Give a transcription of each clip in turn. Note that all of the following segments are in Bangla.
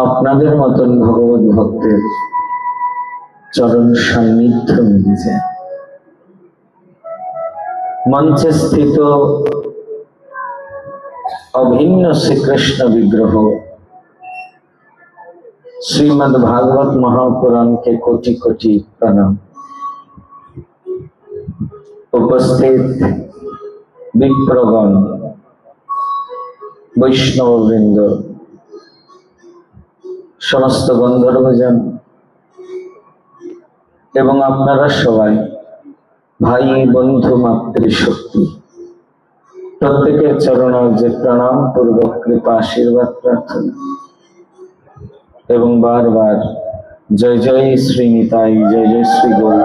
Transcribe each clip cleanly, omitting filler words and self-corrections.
আপনাদের মতন ভগবত ভক্তের চরণ সান্নিধ্য মিলে যায়। মঞ্চে স্থিত অভিন্ন শ্রীকৃষ্ণ বিগ্রহ শ্রীমদ্ ভাগবত মহাপুরাণকে কোটি কোটি প্রণাম। উপস্থিত বিপ্রগণ, বৈষ্ণববৃন্দ, সমস্ত গন্ধর্বজন এবং আপনারা সবাই ভাই বন্ধু মাতৃশক্তি, প্রত্যেকের চরণ যে প্রণাম পূর্বক কৃপা আশীর্বাদ প্রার্থনা এবং বারবার জয় জয় শ্রী নিতাই, জয় জয় শ্রী গৌর,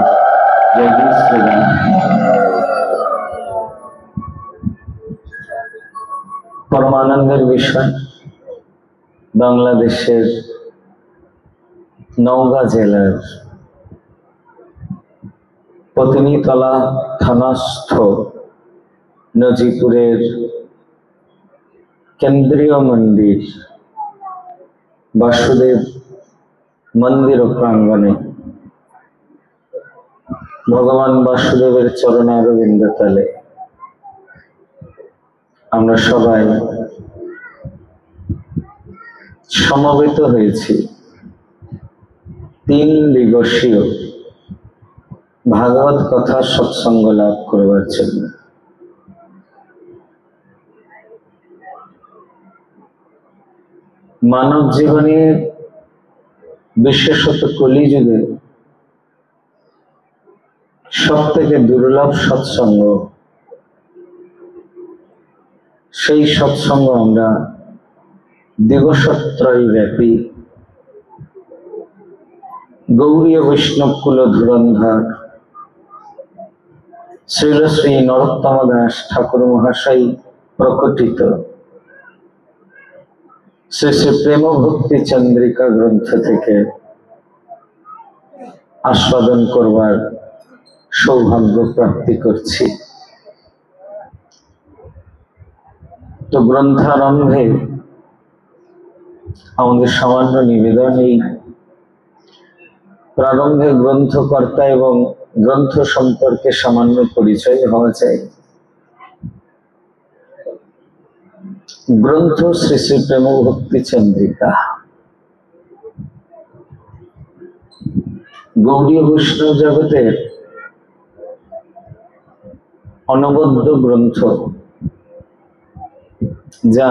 জয় জয় শ্রী রাম। পরমানন্দের বিষয়, বাংলাদেশের নওগাঁ জেলার পত্নীতলা থানাস্থ নজিপুরের কেন্দ্রীয় মন্দির বাসুদেব মন্দির প্রাঙ্গণে ভগবান বাসুদেবের চরণারবিন্দ তলে আমরা সবাই সমবেত হয়েছি 3 দিবসীয় ভাগবত কথা সৎসঙ্গ লাভ করবার জন্য। মানব জীবনে বিশেষত কলিযুগে সব থেকে দুর্লভ সৎসঙ্গ, সেই সৎসঙ্গ আমরা দিবসত্রয় ব্যাপী গৌরীয় বৈষ্ণব কুল ধুরন্ধর শ্রীল শ্রী নরোত্তম দাস ঠাকুর মহাশয় প্রকটিত শ্রী শ্রী প্রেম ভক্তি চন্দ্রিকা গ্রন্থ থেকে আস্বাদন করবার সৌভাগ্য প্রাপ্তি করছি। তো গ্রন্থারম্ভে আমাদের সামান্য নিবেদন, এই প্রারম্ভে গ্রন্থকর্তা এবং গ্রন্থ সম্পর্কে সামান্য পরিচয় হওয়া চাই। গ্রন্থ শ্রী শ্রী প্রেম ভক্তি চন্দ্রিকা, গৌড়ীয় বৈষ্ণব জগতের অনবদ্য গ্রন্থ, যা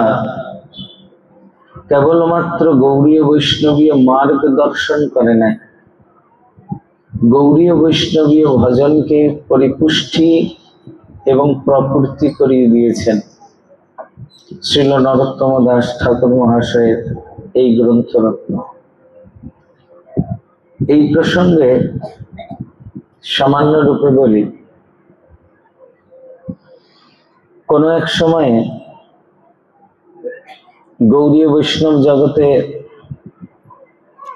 কেবলমাত্র গৌড়ীয় বৈষ্ণবীয় মার্গ দর্শন করে নাই, গৌড়ীয় বৈষ্ণবীয় ভজনকে পরিপুষ্টি এবং প্রপূর্তি করিয়ে দিয়েছেন শ্রীল নরোত্তম দাস ঠাকুর মহাশয়ের এই গ্রন্থরত্ন। এই প্রসঙ্গে সামান্য রূপে বলি, কোন এক সময়ে গৌড়ীয় বৈষ্ণব জগতে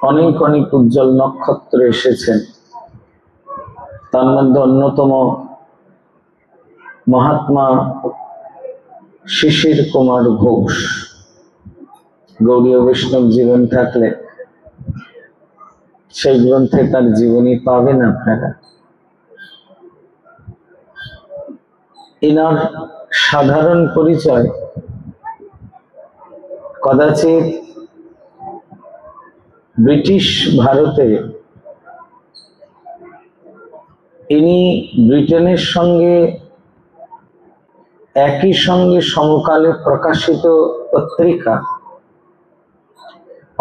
অনেক অনেক উজ্জ্বল নক্ষত্র এসেছেন। তার মধ্যে অন্যতম মহাত্মা শিশির কুমার ঘোষ। গৌড়ীয় বৈষ্ণব জীবন থাকলে সেই গ্রন্থে তার জীবনী পাবেন আপনারা। এনার সাধারণ পরিচয় কদাচিৎ ব্রিটিশ ভারতে ইনি ব্রিটেনের সঙ্গে একই সঙ্গে সমকালে প্রকাশিত পত্রিকা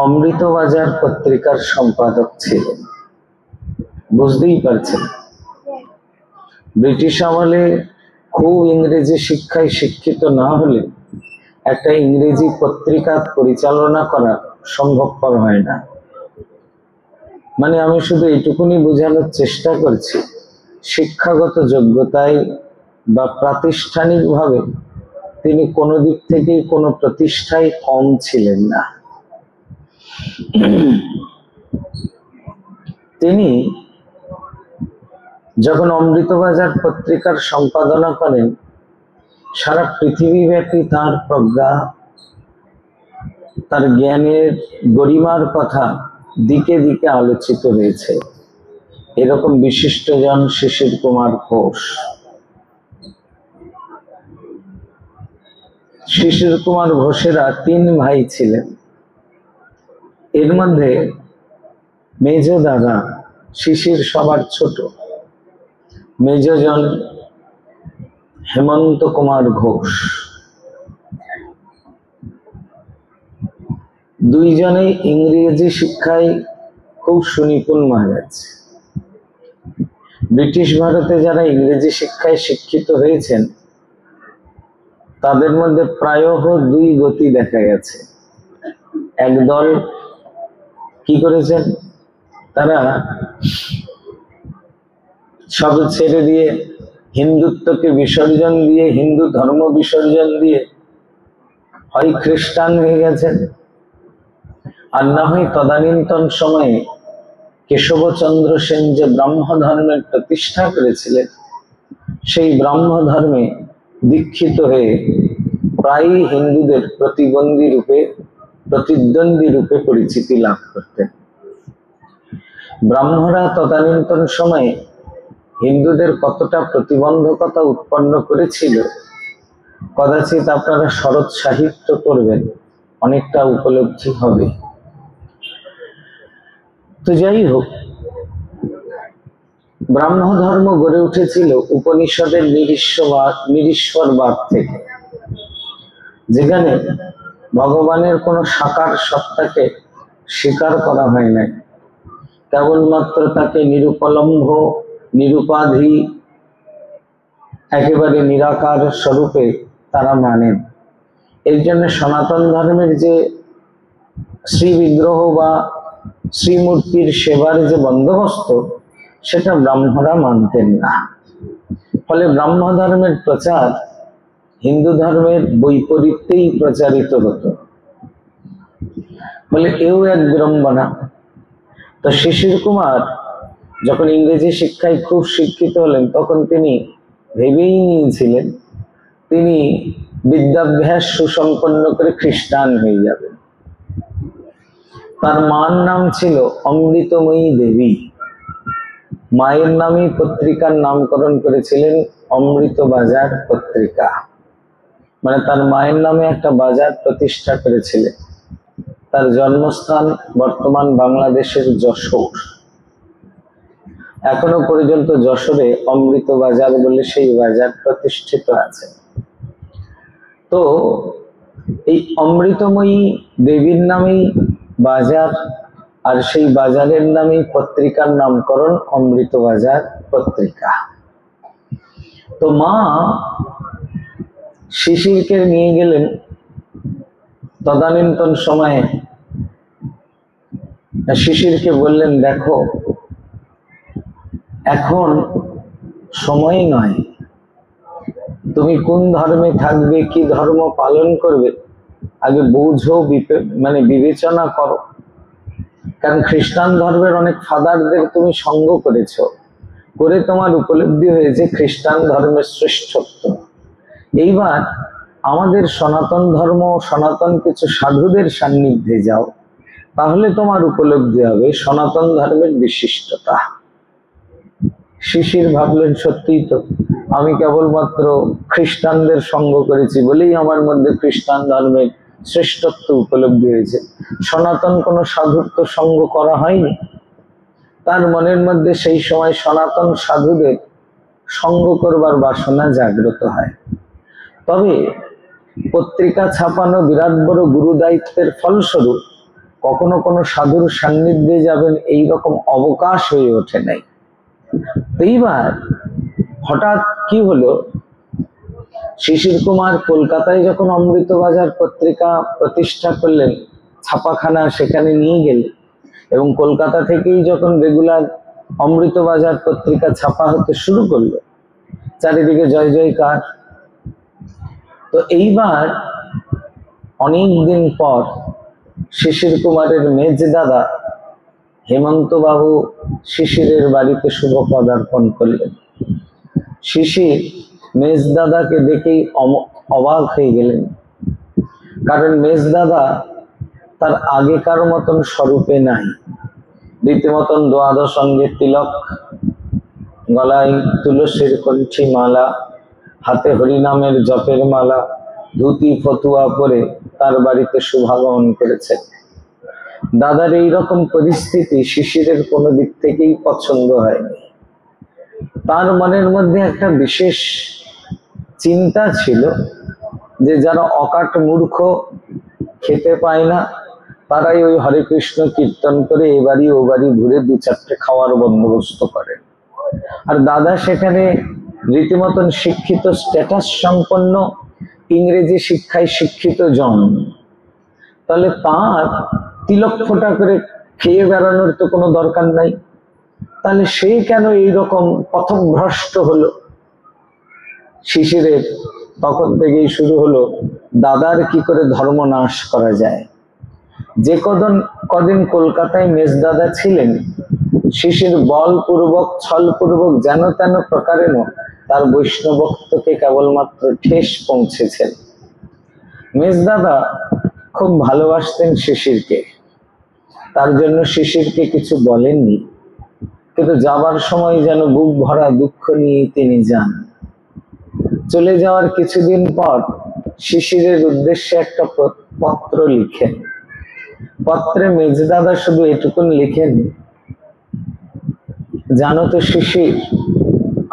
অমৃতবাজার পত্রিকার সম্পাদক ছিলেন। বুঝতেই পারছেন, ব্রিটিশ আমলে খুব ইংরেজি শিক্ষায় শিক্ষিত না হলে একটা ইংরেজি পত্রিকা পরিচালনা করা সম্ভবপর হয় না। মানে আমি শুধু এইটুকুনি বোঝানোর চেষ্টা করছি, শিক্ষাগত যোগ্যতায় বা প্রাতিষ্ঠানিকভাবে তিনি কোনো দিক থেকেই কোনো প্রতিষ্ঠায় কম ছিলেন না। তিনি যখন অমৃতবাজার পত্রিকার সম্পাদনা করেন, সারা পৃথিবীব্যাপী তার প্রজ্ঞা তার জ্ঞানের গরিমার কথা দিকে দিকে আলোচিত হয়েছে। এরকম বিশিষ্টজন শিশির কুমার ঘোষ। শিশির কুমার ঘোষেরা 3 ভাই ছিলেন। এর মধ্যে মেজ দাদা শিশির সবার ছোট, মেজজন হেমন্ত কুমার ঘোষ। দুইজনেই ইংরেজি শিক্ষায় খুব সুনিপুণ মহারাজ। ব্রিটিশ ভারতে যারা ইংরেজি শিক্ষায় শিক্ষিত হয়েছেন তাদের মধ্যে প্রায় 2 গতি দেখা গেছে। একদল কি করেছেন, তারা সব ছেড়ে দিয়ে হিন্দুত্বকে বিসর্জন দিয়ে, হিন্দু ধর্ম বিসর্জন দিয়ে হয় খ্রিস্টান হয়ে গেছেন, আর না হয় তদানীন্তন সময়ে কেশবচন্দ্র সেন যে ব্রাহ্ম ধর্মের প্রতিষ্ঠা করেছিলেন সেই ব্রাহ্ম ধর্মে দীক্ষিত হয়ে প্রায় হিন্দুদের প্রতিদ্বন্দ্বী রূপে পরিচিতি লাভ করতেন। ব্রাহ্মরা তদানীন্তন সময়ে হিন্দুদের কতটা প্রতিবন্ধকতা উৎপন্ন করেছিল কদাচিৎ আপনারা শরৎ সাহিত্য করবেন, অনেকটা উপলব্ধি হবে। তো যাই হোক, ব্রাহ্ম ধর্ম গড়ে উঠেছিল উপনিষদের নিরীশ্বরবাদ থেকে, যেখানে ভগবানের কোন সাকার সত্তাকে স্বীকার করা হয় নাই, কেবলমাত্র তাকে নিরুপলম্ব, নিরুপাধি, একেবারে নিরাকার স্বরূপে তারা মানেন। এর জন্য সনাতন ধর্মের যে শ্রী বিগ্রহ বা শ্রীমূর্তির সেবার যে বন্দোবস্ত সেটা ব্রাহ্মণরা মানতেন না। ফলে ব্রাহ্ম ধর্মের প্রচার হিন্দু ধর্মের বৈপরীত্যেই প্রচারিত হতো। বলে এও এক বিড়ম্বনা। তো শিশির কুমার যখন ইংরেজি শিক্ষায় খুব শিক্ষিত হলেন তখন তিনি ভেবেই নিয়েছিলেন তিনি বিদ্যাভ্যাস সুসম্পন্ন করে খ্রিস্টান হয়ে যাবেন। তার মার নাম ছিল অমৃতময়ী দেবী। মায়ের নামে পত্রিকার নামকরণ করেছিলেন অমৃত বাজার পত্রিকা, মানে তার মায়ের নামে একটা বাজার প্রতিষ্ঠা করেছিলেন। তার জন্মস্থান বর্তমান বাংলাদেশের যশোর। এখনো পর্যন্ত যশোরে অমৃত বাজার বলে সেই বাজার প্রতিষ্ঠিত আছে। তো এই অমৃতময়ী দেবীর নামেই বাজার, আর সেই বাজারের নামেই পত্রিকার নামকরণ অমৃত বাজার পত্রিকা। তো মা শিশিরকে নিয়ে গেলেন তদানীন্তন সময়ে। শিশিরকে বললেন, দেখো এখন সময় নয়, তুমি কোন ধর্মে থাকবে, কি ধর্ম পালন করবে আগে বুঝো, বিবেচনা করো। কারণ খ্রিস্টান ধর্মের অনেক ফাদারদের তুমি সঙ্গ করেছো, করে তোমার উপলব্ধি হয়েছে খ্রিস্টান ধর্মের শ্রেষ্ঠত্ব। এইবার আমাদের সনাতন ধর্ম, সনাতন কিছু সাধুদের সান্নিধ্যে যাও, তাহলে তোমার উপলব্ধি হবে সনাতন ধর্মের বিশিষ্টতা। শিশির ভাবলেন, সত্যিই তো, আমি কেবলমাত্র খ্রিস্টানদের সঙ্গ করেছি বলেই আমার মধ্যে খ্রিস্টান ধর্মের শ্রেষ্ঠত্ব উপলব্ধি হয়েছে, সনাতন কোনো সাধুর তো সঙ্গ করা হয়নি। তার মনের মধ্যে সেই সময় সনাতন সাধুদের সঙ্গ করবার বাসনা জাগ্রত হয়। তবে পত্রিকা ছাপানো বিরাট বড় গুরু দায়িত্বের ফলস্বরূপ কখনো কোনো সাধুর সান্নিধ্যে যাবেন এই রকম অবকাশ হয়ে ওঠে নাই। এইবার হঠাৎ কি হলো, শিশির কুমার কলকাতায় যখন অমৃত বাজার পত্রিকা প্রতিষ্ঠা করলেন, ছাপাখানা সেখানে নিয়ে গেলেন, এবং কলকাতা থেকেই যখন রেগুলার অমৃত বাজার পত্রিকা ছাপা হতে শুরু করলো, চারিদিকে জয় জয়কার। তো এইবার অনেক দিন পর শিশির কুমারের মেজ দাদা হেমন্ত বাবু শিশিরের বাড়িতে শুভ পদার্পণ করলেন। শিশির মেজ দাদাকে দেখেই অবাক হয়ে গেলেন, কারণ মেজ দাদা তার আগেকার মতন স্বরূপে নাই। রীতিমতন দ্বাদশ অঙ্গে তিলক, গলায় তুলসীর কঞ্চি মালা, হাতে হরিনামের জপের মালা, ধুতি ফতুয়া পরে তার বাড়িতে শুভাগমন করেছে। দাদার এইরকম পরিস্থিতি শিশিরের কোনো দিক থেকেই পছন্দ হয়নি। তার মনের মধ্যে একটা বিশেষ চিন্তা ছিল যে যারা অকাট মূর্খ, খেতে পায় না, তারাই ওই হরে কৃষ্ণ কীর্তন করে এ বাড়ি ও বাড়ি ঘুরে দু চারটে খাওয়ার বন্দোবস্ত করে। আর দাদা সেখানে রীতিমতন শিক্ষিত, স্ট্যাটাস সম্পন্ন, ইংরেজি শিক্ষায় শিক্ষিত জন। তাহলে তার তিলক ফোঁটা করে খেয়ে বেড়ানোর তো কোনো দরকার নাই। তাহলে সে কেন এইরকম পথভ্রষ্ট হলো? শিশিরের তখন থেকেই শুরু হলো দাদার কি করে ধর্ম নাশ করা যায়। যে কদিন কলকাতায় মেজদাদা ছিলেন, শিশির বলপূর্বক ছলপূর্বক যেন তেন প্রকারেণ তার বৈষ্ণবত্বকে কেবলমাত্র ঠেস পৌঁছেছেন। মেজদাদা খুব ভালোবাসতেন শিশিরকে, তার জন্য শিশিরকে কিছু বলেননি, কিন্তু যাবার সময় যেন বুক ভরা দুঃখ নিয়ে তিনি যান। চলে যাওয়ার কিছুদিন পর শিশিরের উদ্দেশ্যে একটা পত্র লিখেন। পত্রে মেজদাদা শুধু এটুকুন লিখেন, জানো তো শিশির,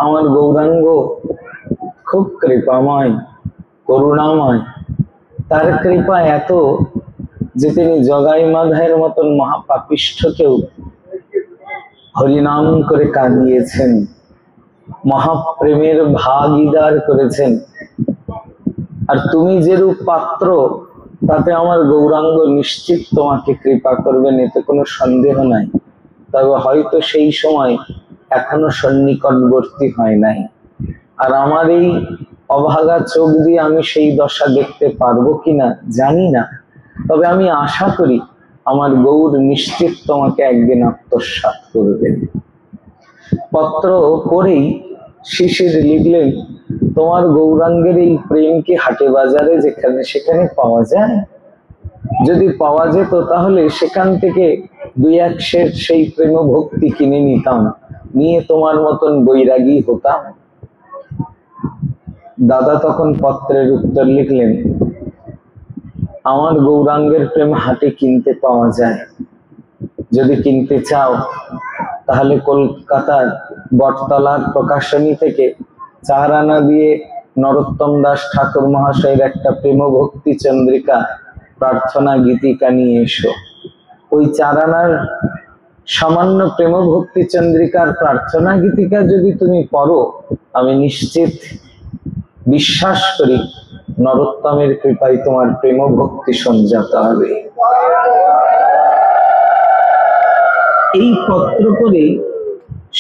আমার গৌরাঙ্গ খুব কৃপাময়, করুণাময়। তার কৃপা এত যে তিনি জগাই মাধায়ের মতন মহাপাপিষ্ঠকেও হরিনাম করে কাঁদিয়েছেন, মহাপ্রেমের ভাগীদার করেছেন। আর তুমি যেরূপ পাত্র, তাতে আমার গৌরাঙ্গ নিশ্চিত তোমাকে কৃপা করবেন, এতে কোনো সন্দেহ নাই। তবে হয়তো সেই সময় এখনো সন্নিকটবর্তী হয় নাই। আর আমার এই অভাগা চোখ দিয়ে আমি সেই দশা দেখতে পারবো কিনা জানি না, তবে আমি আশা করি আমার গৌর নিশ্চিত তোমাকে একদিন আত্মসাৎ করবেন। পত্র পড়েই শিশির লিখলেন, তোমার গৌরাঙ্গের এই প্রেম কি হাটে বাজারে যেখানে সেখানে পাওয়া যায়? যদি পাওয়া যেত তাহলে সেখান থেকে দুই এক সের সেই প্রেম ভক্তি কিনে নিতাম, নিয়ে তোমার মতন বৈরাগী হতাম। দাদা তখন পত্রের উত্তর লিখলেন, আমার গৌরাঙ্গের প্রেম হাটে কিনতে পাওয়া যায়। যদি কিনতে চাও তাহলে কলকাতার বটতলার প্রকাশনী থেকে 4 আনা দিয়ে নরোত্তম দাস ঠাকুর মহাশয়ের একটা প্রেম ভক্তি চন্দ্রিকা প্রার্থনা গীতিকা নিয়ে এসো। ওই 4 আনার সামান্য প্রেম ভক্তি চন্দ্রিকার প্রার্থনা গীতিকা যদি তুমি পড়ো, আমি নিশ্চিত বিশ্বাস করি নরোত্তমের কৃপায় তোমার প্রেম ভক্তি সঞ্জাত হবে। এই পত্র পড়ে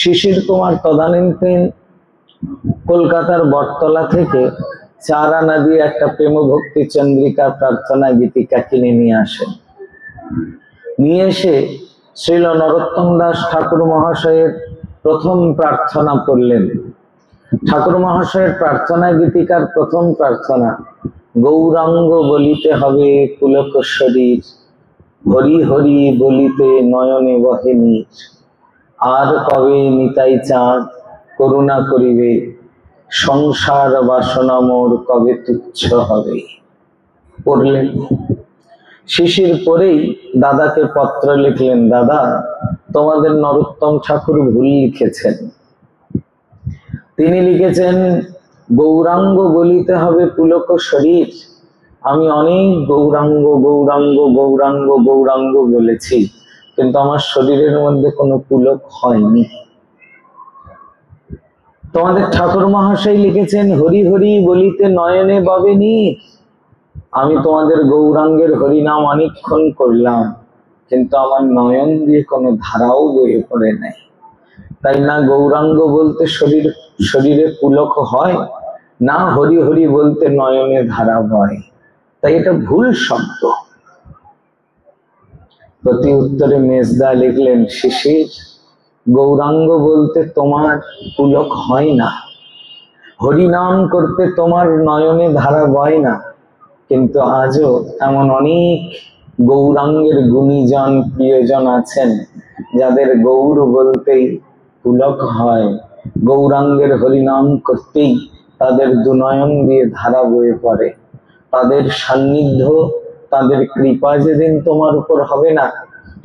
শিশির কুমার তদানীন্তন কলকাতার বটতলা থেকে 4 আনা দিয়ে একটা প্রেম ভক্তি চন্দ্রিকা প্রার্থনা গীতিকা কিনে নিয়ে আসেন। নিয়ে এসে শ্রীল নরোত্তম দাস ঠাকুর মহাশয়ের প্রথম প্রার্থনা করলেন। ঠাকুর মহাশয়ের প্রার্থনা গীতিকার প্রথম প্রার্থনা, গৌরাঙ্গ বলিতে হবে পুলক শরীর, হরি হরি বলিতে নয়নে বহে নীর, আর কবে নিতাই চাঁদ করুণা করিবে, সংসার বাসনা মোর কবে তুচ্ছ হবে। পড়লেন। শিশির পরেই দাদাকে পত্র লিখলেন, দাদা তোমাদের নরোত্তম ঠাকুর ভুল লিখেছেন। তিনি লিখেছেন গৌরাঙ্গ বলিতে হবে পুলক শরীর। আমি অনেক গৌরাঙ্গ গৌরাঙ্গ গৌরাঙ্গ গৌরাঙ্গ বলেছি, কিন্তু আমার শরীরের মধ্যে কোনো পুলক হয়নি। তোমাদের ঠাকুর মহাশয় লিখেছেন হরি হরি বলিতে নয়নে ববে নীর। আমি তোমাদের গৌরাঙ্গের হরিনাম অনেকক্ষণ করলাম, কিন্তু আমার নয়ন দিয়ে কোনো ধারাও বয়ে পড়ে নাই। তাই না গৌরাঙ্গ বলতে শরীরে পুলক হয়, না হরি হরি বলতে নয়নে ধারা হয়। তাই এটা ভুল শব্দ। প্রতি উত্তরে মেজদা লিখলেন, শিশির গৌরাঙ্গ বলতে তোমার পুলক হয় না, হরিনাম করতে তোমার নয়নে ধারা বয় না, কিন্তু আজও এমন অনেক গৌরাঙ্গের গুণীজন প্রিয়জন আছেন যাদের গৌর বলতেই পুলক হয়, গৌরাঙ্গের হরিনাম করতেই তাদের দুনয়ন দিয়ে ধারা বয়ে পড়ে। তাদের সান্নিধ্য, তাদের কৃপা যেদিন তোমার উপর হবে না,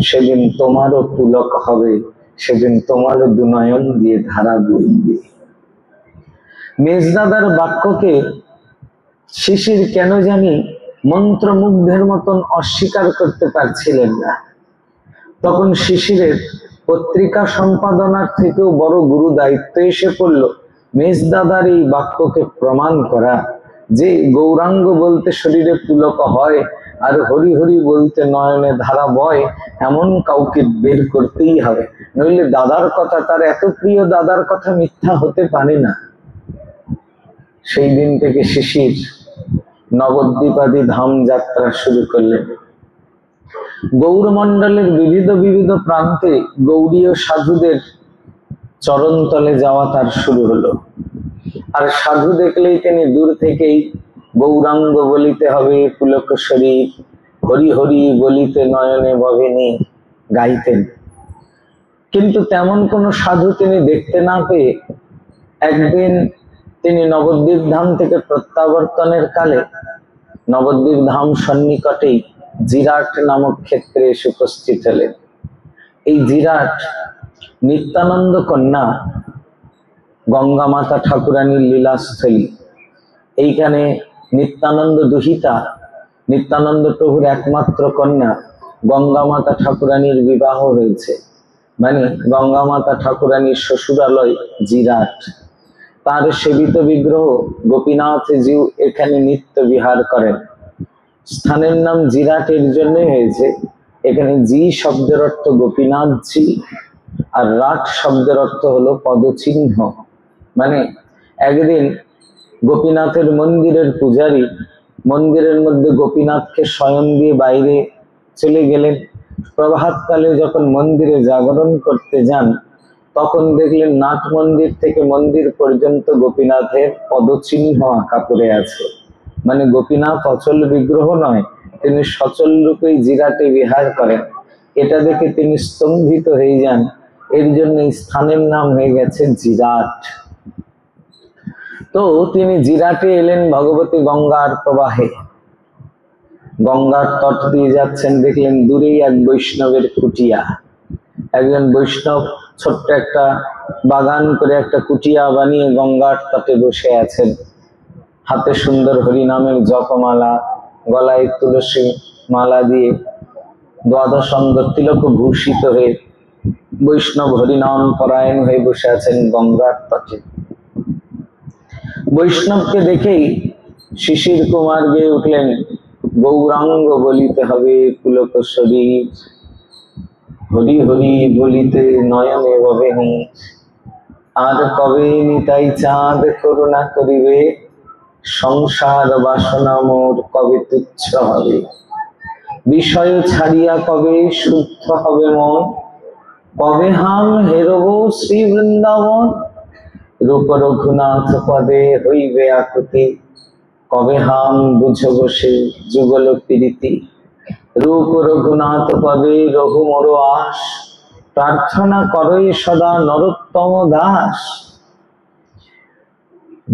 সেদিন তোমারও পুলক হবে, সেদিন তোমারও দুনয়ন দিয়ে ধারা বইবে। মেজদাদার বাক্যকে শিশির কেন জানি মন্ত্রমুগ্ধের মতন অস্বীকার করতে পারছিলেন না। তখন শিশিরের পত্রিকা সম্পাদনার থেকেও বড় গুরু দায়িত্ব এসে পড়ল মেজদাদার এই বাক্যকে প্রমাণ করা, যে গৌরাঙ্গ বলতে শরীরে পুলক হয় আর হরি হরি বলতে নয়নে ধারা বয়, এমন কাউকে বের করতেই হবে, নইলে দাদার কথা, তার এত প্রিয় দাদার কথা মিথ্যা হতে পারে না। সেই দিন থেকে শিশির নবদ্বীপাদি ধাম যাত্রা শুরু করলেন। গৌরমণ্ডলের বিবিধ বিবিধ প্রান্তে গৌড়ীয় সাধুদের চরণতলে যাওয়া তার শুরু হলো। আর সাধু দেখলেই তিনি দূর থেকেই গৌরাঙ্গ বলিতে হবে পুলক শরীর, হরি হরি বলিতে নয়নে ভবেনি গাইতেন। কিন্তু তেমন কোন সাধু তিনি দেখতে না পেয়ে একদিন তিনি নবদ্বীপ ধাম থেকে প্রত্যাবর্তনের কালে নবদ্বীপ ধাম সন্নিকটেই জিরাট নামক ক্ষেত্রে এসে উপস্থিত হলেন। এই জিরাট নিত্যানন্দ কন্যা গঙ্গা মাতা ঠাকুরানীর লীলাস্থলী। এইখানে নিত্যানন্দ দুহিতা, নিত্যানন্দ প্রভুর একমাত্র কন্যা গঙ্গা মাতা ঠাকুরানীর বিবাহ হয়েছে, মানে গঙ্গা মাতা ঠাকুরানীর শ্বশুরালয় জিরাট। তার সেবিত বিগ্রহ গোপীনাথ জিউ এখানে নিত্য বিহার করেন। স্থানের নাম জিরাট এর জন্য হয়েছে, এখানে জি শব্দের অর্থ গোপীনাথ জি, আর রাট শব্দের অর্থ হলো পদচিহ্ন। মানে একদিন গোপীনাথের মন্দিরের পূজারী মন্দিরের মধ্যে গোপীনাথকে শয়ন দিয়ে বাইরে চলে গেলেন। প্রভাতকালে যখন মন্দিরে জাগরণ করতে যান, তখন দেখলেন নাট মন্দির থেকে মন্দির পর্যন্ত গোপীনাথের পদচিহ্ন আঁকা পড়ে আছে। মানে গোপীনাথ অচল বিগ্রহ নয়, তিনি সচল রূপেই জিরাটে বিহার করেন। এটা দেখে তিনি স্তম্ভিত হয়ে যান, এর জন্য স্থানের নাম হয়ে গেছে জিরাট। তো তিনি জিরাটে এলেন ভগবতী গঙ্গার প্রবাহে, গঙ্গার তট দিয়ে যাচ্ছেন, দেখলেন দূরেই এক বৈষ্ণবের কুটিয়া। একজন বৈষ্ণব ছোট্ট একটা বাগান করে একটা কুটিয়া বানিয়ে গঙ্গার তটে বসে আছেন, হাতে সুন্দর হরিনামের জপমালা, গলায় তুলসী মালা দিয়ে দ্বাদশ অঙ্গ তিলক ভূষিত হয়ে বৈষ্ণব হরিনাম পরায়ণ হয়ে বসে আছেন গঙ্গার তটে। বৈষ্ণবকে দেখেই শিশির কুমার গেয়ে উঠলেন, গৌরাঙ্গ বলিতে হবে পুলক শরীর, হরি হরি বলিতে নয়নে ভবেনি, আর কবে নিতাই চাঁদ করুণা করিবে, সংসার বাসনা মোর কবে তুচ্ছ হবে, বিষয় ছাড়িয়া কবে শুদ্ধ হবে মন, কবে হাম হেরব শ্রী বৃন্দাবন, রূপ রঘুনাথ পদে হইবে আকুতি, কবে হাম বুঝব সে যুগল প্রীতি, রূপ রঘুনাথ পদে রঘু মোর আস, প্রার্থনা করই সদা নরোত্তম দাস।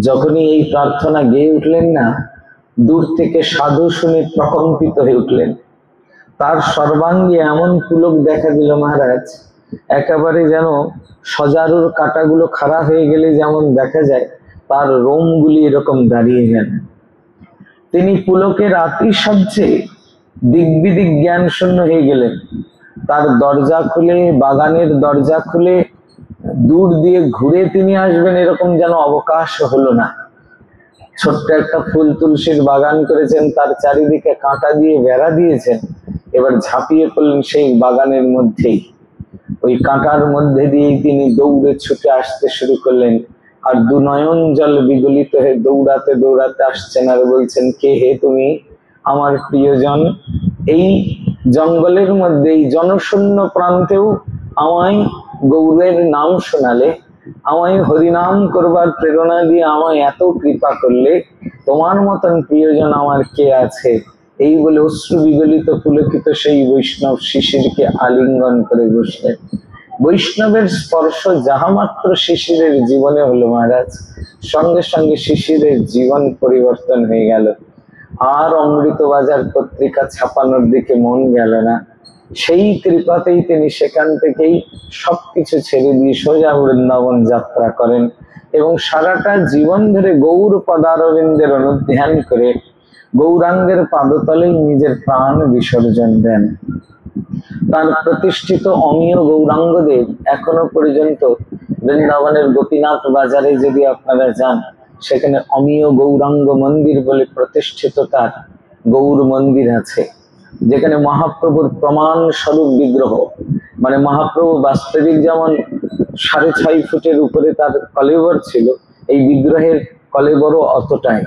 যখনই এই প্রার্থনা গেয়ে উঠলেন না, দূর থেকে সাধু শুনে প্রকম্পিত হয়ে উঠলেন। তার সর্বাঙ্গে এমন পুলক দেখা দিল মহারাজ, একেবারে যেন সজারুর কাঁটাগুলো খাড়া হয়ে গেলে যেমন দেখা যায়, তার রোমগুলি এরকম দাঁড়িয়ে যান। তিনি পুলকের আতিশয্যে দিগ্বিদিক জ্ঞান শূন্য হয়ে গেলেন। তার দরজা খুলে, বাগানের দরজা খুলে দূর দিয়ে ঘুরে তিনি আসবেন এরকম যেন অবকাশ হলো না। ছোট্ট একটা ফুল তুলসীর বাগান করেছেন, তার চারিদিকে কাঁটা দিয়ে বেড়া দিয়েছেন, এবার ঝাঁপিয়ে পড়লেন সেই বাগানের মধ্যেই। ওই কাঁটার মধ্যে দিয়েই তিনি দৌড়ে ছুটে আসতে শুরু করলেন। আর দু নয়ন জল বিগলিত হয়ে দৌড়াতে দৌড়াতে আসছেন আর বলছেন, কে হে তুমি আমার প্রিয়জন? এই জঙ্গলের মধ্যে, এই জনশূন্য প্রান্তেও আমায় গৌরের নাম শোনালে, আমায় হরিনাম করবার প্রেরণা দিয়ে আমায় এত কৃপা করলে, তোমার মতন প্রিয়জন আমার কে আছে? এই বলে অশ্রু বিগলিত পুলকিত সেই বৈষ্ণব শিশিরকে আলিঙ্গন করে বসলেন। বৈষ্ণবের স্পর্শ যাহা মাত্র শিশিরের জীবনে হলো মহারাজ, সঙ্গে সঙ্গে শিশিরের জীবন পরিবর্তন হয়ে গেল। আর অমৃতবাজার পত্রিকা ছাপানোর দিকে মন গেল না। সেই কৃপাতেই তিনি সেখান থেকেই সবকিছু ছেড়ে দিয়ে সোজা বৃন্দাবন যাত্রা করেন এবং সারাটা জীবন ধরে গৌর পদারবিন্দের অনুধ্যান করে গৌরাঙ্গের পাদতলেই নিজের প্রাণ বিসর্জন দেন। তার প্রতিষ্ঠিত অমীয় গৌরাঙ্গদেব এখনো পর্যন্ত বৃন্দাবনের গোপীনাথ বাজারে যদি আপনারা যান, সেখানে অমীয় গৌরাঙ্গ মন্দির বলে প্রতিষ্ঠিত তার গৌর মন্দির আছে, যেখানে মহাপ্রভুর প্রমাণ স্বরূপ বিগ্রহ, মানে মহাপ্রভু বাস্তবিক যেমন 6.5 ফুটের উপরে তার কলেবর ছিল, এই বিগ্রহের কলেবরও অতটাই,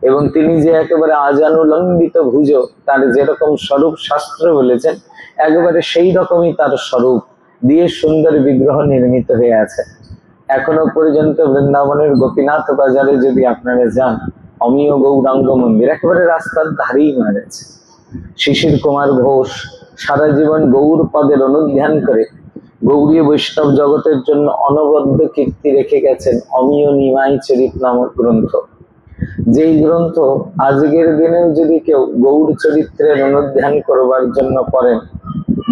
এবং তিনি যে একেবারে আজানুলম্বিত ভুজ, তার যেরকম স্বরূপ শাস্ত্র বলেছেন একেবারে সেই রকমই তার স্বরূপ দিয়ে সুন্দর বিগ্রহ নির্মিত হয়ে আছে। এখনো পর্যন্ত বৃন্দাবনের গোপীনাথ বাজারে যদি আপনারা যান, অমীয় গৌরাঙ্গ মন্দির একেবারে রাস্তার ধারেই রয়েছে। শিশির কুমার ঘোষ সারা জীবন গৌর পদের অনুধ্যান করে গৌরী বৈষ্ণব জগতের জন্য অনবদ্য কীর্তি রেখে গেছেন অমীয় নিমাই চরিত নামক গ্রন্থ। যেই গ্রন্থ আজকের দিনেও যদি কেউ গৌর চরিত্রের অনুধ্যান করবার জন্য পড়েন,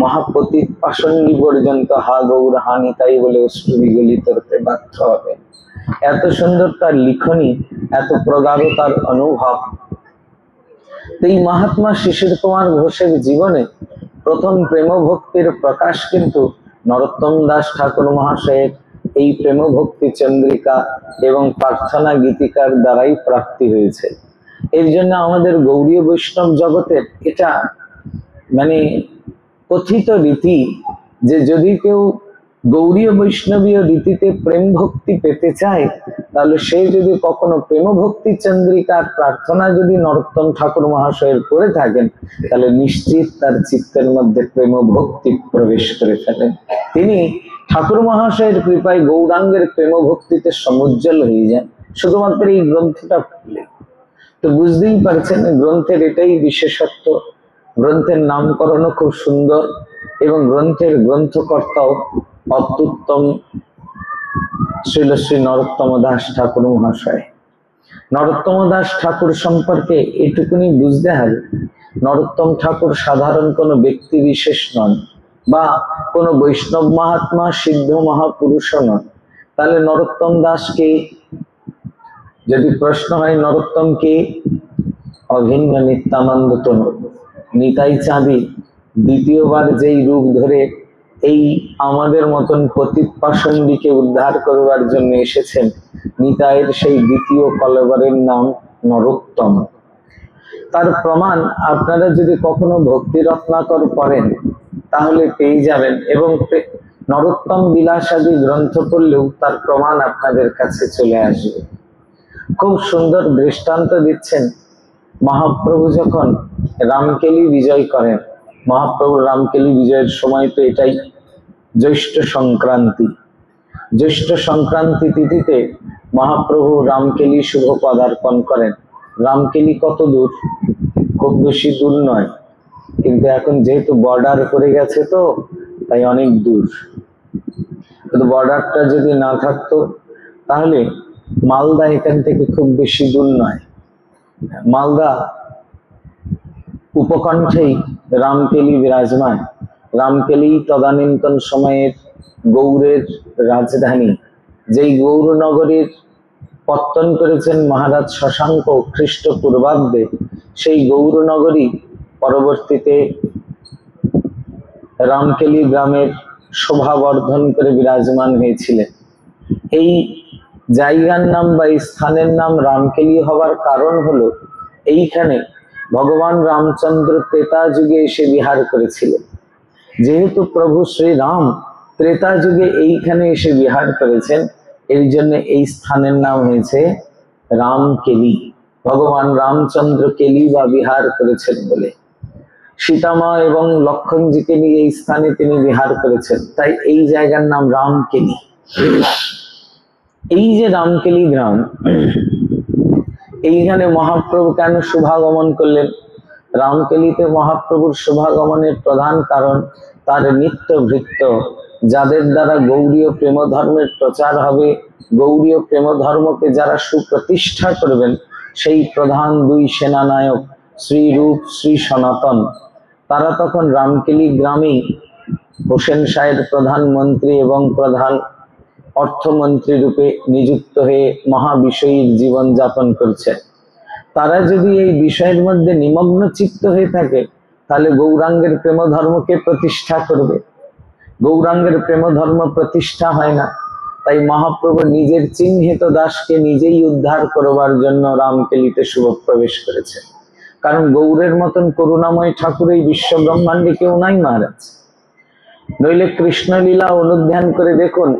মহাপতিত পাষণ্ডী পর্যন্ত হা গৌর হানি তাই বলে অশ্রু বিগলিত হতে বাধ্য হবে। এত সুন্দর তার লিখনী, এত প্রগাঢ় তার অনুভব। এই মহাত্মা শিশির কুমার ঘোষের জীবনে প্রথম প্রেম ভক্তির প্রকাশ কিন্তু নরোত্তম দাস ঠাকুর মহাশয়ের এই প্রেম ভক্তি চন্দ্রিকা এবং প্রার্থনা গীতিকার দ্বারাই প্রাপ্তি হয়েছে। এর জন্য আমাদের গৌড়ীয় বৈষ্ণব জগতের এটা মানে কথিত রীতি যে যদি কেউ গৌড়ীয় বৈষ্ণবীয় রীতিতে প্রেম ভক্তি পেতে চায়, তাহলে সে যদি কখনো প্রেম ভক্তি চন্দ্রিকার প্রার্থনা যদি নরোত্তম ঠাকুর মহাশয়ের করে থাকেন, তাহলে নিশ্চিত তার চিত্তের মধ্যে প্রেম ভক্তি প্রবেশ করে ফেলেন। তিনি ঠাকুর মহাশয়ের কৃপায় গৌরাঙ্গের প্রেম ভক্তিতে সমুজ্জ্বল হয়ে যান শুধুমাত্র এই গ্রন্থটা পড়লে। তো বুঝতেই পারছেন গ্রন্থের এটাই বিশেষত্ব। গ্রন্থের নামকরণও খুব সুন্দর এবং গ্রন্থের গ্রন্থকর্তাও অত্যুত্তম শ্রীল শ্রী নরোত্তম দাস ঠাকুর মহাশয়। নরোত্তম দাস ঠাকুর সম্পর্কে এটুকুনি বুঝতে হবে, নরোত্তম ঠাকুর সাধারণ কোনো ব্যক্তি বিশেষ নন বা কোনো বৈষ্ণব মহাত্মা সিদ্ধ মহাপুরুষও নন। তাহলে নরোত্তম দাসকে যদি প্রশ্ন হয় নরোত্তম কে, অভিন্ন নিত্যানন্দ তনু নিতাই চাঁদি দ্বিতীয়বার যেই রূপ ধরে এই আমাদের মতন পতিত পাষণ্ডীকে উদ্ধার করবার জন্য এসেছেন, নিতাইয়ের সেই দ্বিতীয় কলেবরের নাম নরোত্তম। তার প্রমাণ আপনারা যদি কখনো ভক্তি রত্নাকর পড়েন তাহলে পেয়ে যাবেন, এবং নরোত্তম বিলাসাদি গ্রন্থ পড়লেও তার প্রমাণ আপনাদের কাছে চলে আসবে। খুব সুন্দর দৃষ্টান্ত দিচ্ছেন। মহাপ্রভু যখন রামকেলি বিজয় করেন, মহাপ্রভু রামকেলি বিজয়ের সময় তো এটাই জ্যৈষ্ঠ সংক্রান্তি। জ্যৈষ্ঠ সংক্রান্তি তিথিতে মহাপ্রভু রামকেলি শুভ পদার্পণ করেন। রামকেলি কত দূর? খুব বেশি দূর নয়, কিন্তু এখন যেহেতু বর্ডার করে গেছে তো তাই অনেক দূর। কিন্তু বর্ডারটা যদি না থাকতো তাহলে মালদা এখান থেকে খুব বেশি দূর নয়। মালদা উপকণ্ঠেই রামকেলি বিরাজমান। রামকেলি তদানীন্তন সময়ের গৌড়ের রাজধানী। যেই গৌর নগরীর পত্তন করেছেন মহারাজ শশাঙ্ক খ্রিস্টপূর্বাব্দে, সেই গৌর নগরী পরবর্তীতে রামকেলি গ্রামের শোভা বর্ধন করে বিরাজমান হয়েছিলেন। এই জায়গার নাম বা এই স্থানের নাম রামকেলি হবার কারণ হলো এইখানে ভগবান রামচন্দ্র ত্রেতা যুগে এসে বিহার করেছিলেন। যেহেতু প্রভু শ্রীরাম ত্রেতা যুগে এইখানে এসে বিহার করেছেন, এই জন্য এই স্থানের নাম হয়েছে রামকেলি। ভগবান রামচন্দ্র কেলি বা বিহার করেছেন বলে। সীতামা এবং লক্ষণজিকে নিয়ে এই স্থানে তিনি বিহার করেছেন, তাই এই জায়গার নাম রামকেলি। এই যে রামকেলি গ্রাম, এইখানে মহাপ্রভু কেন শুভাগমন করলেন? রামকেলিতে মহাপ্রভুর শুভাগমনের প্রধান কারণ তার নিত্য ভৃত্য, যাদের দ্বারা গৌড়ীয় প্রেম ধর্মের প্রচার হবে, গৌড়ীয় প্রেম ধর্মকে যারা সুপ্রতিষ্ঠা করবেন, সেই প্রধান দুই সেনানায়ক শ্রী রূপ শ্রী সনাতন, তারা তখন রামকেলি গ্রামে হোসেন শাহের প্রধানমন্ত্রী এবং প্রধান অর্থমন্ত্রী রূপে নিযুক্ত হয়ে মহাবিষয়ীর জীবন যাপন করছে। তারা যদি এই বিষয়ের মধ্যে নিমগ্ন চিত্ত হয়ে থাকে, তাহলে গৌরাঙ্গের প্রেম ধর্মকে প্রতিষ্ঠা করবে। গৌরাঙ্গের প্রেম ধর্ম প্রতিষ্ঠা হয় না। তাই মহাপ্রভু নিজের চিহ্নিত দাসকে নিজেই উদ্ধার করবার জন্য রামকেলিতে শুভ প্রবেশ করেছে। কারণ গৌরের মতন করুণাময় ঠাকুর এই বিশ্ব ব্রহ্মাণ্ডে কেউ নাই মহারাজ। নইলে কৃষ্ণলীলা অনুধ্যান করে দেখুন,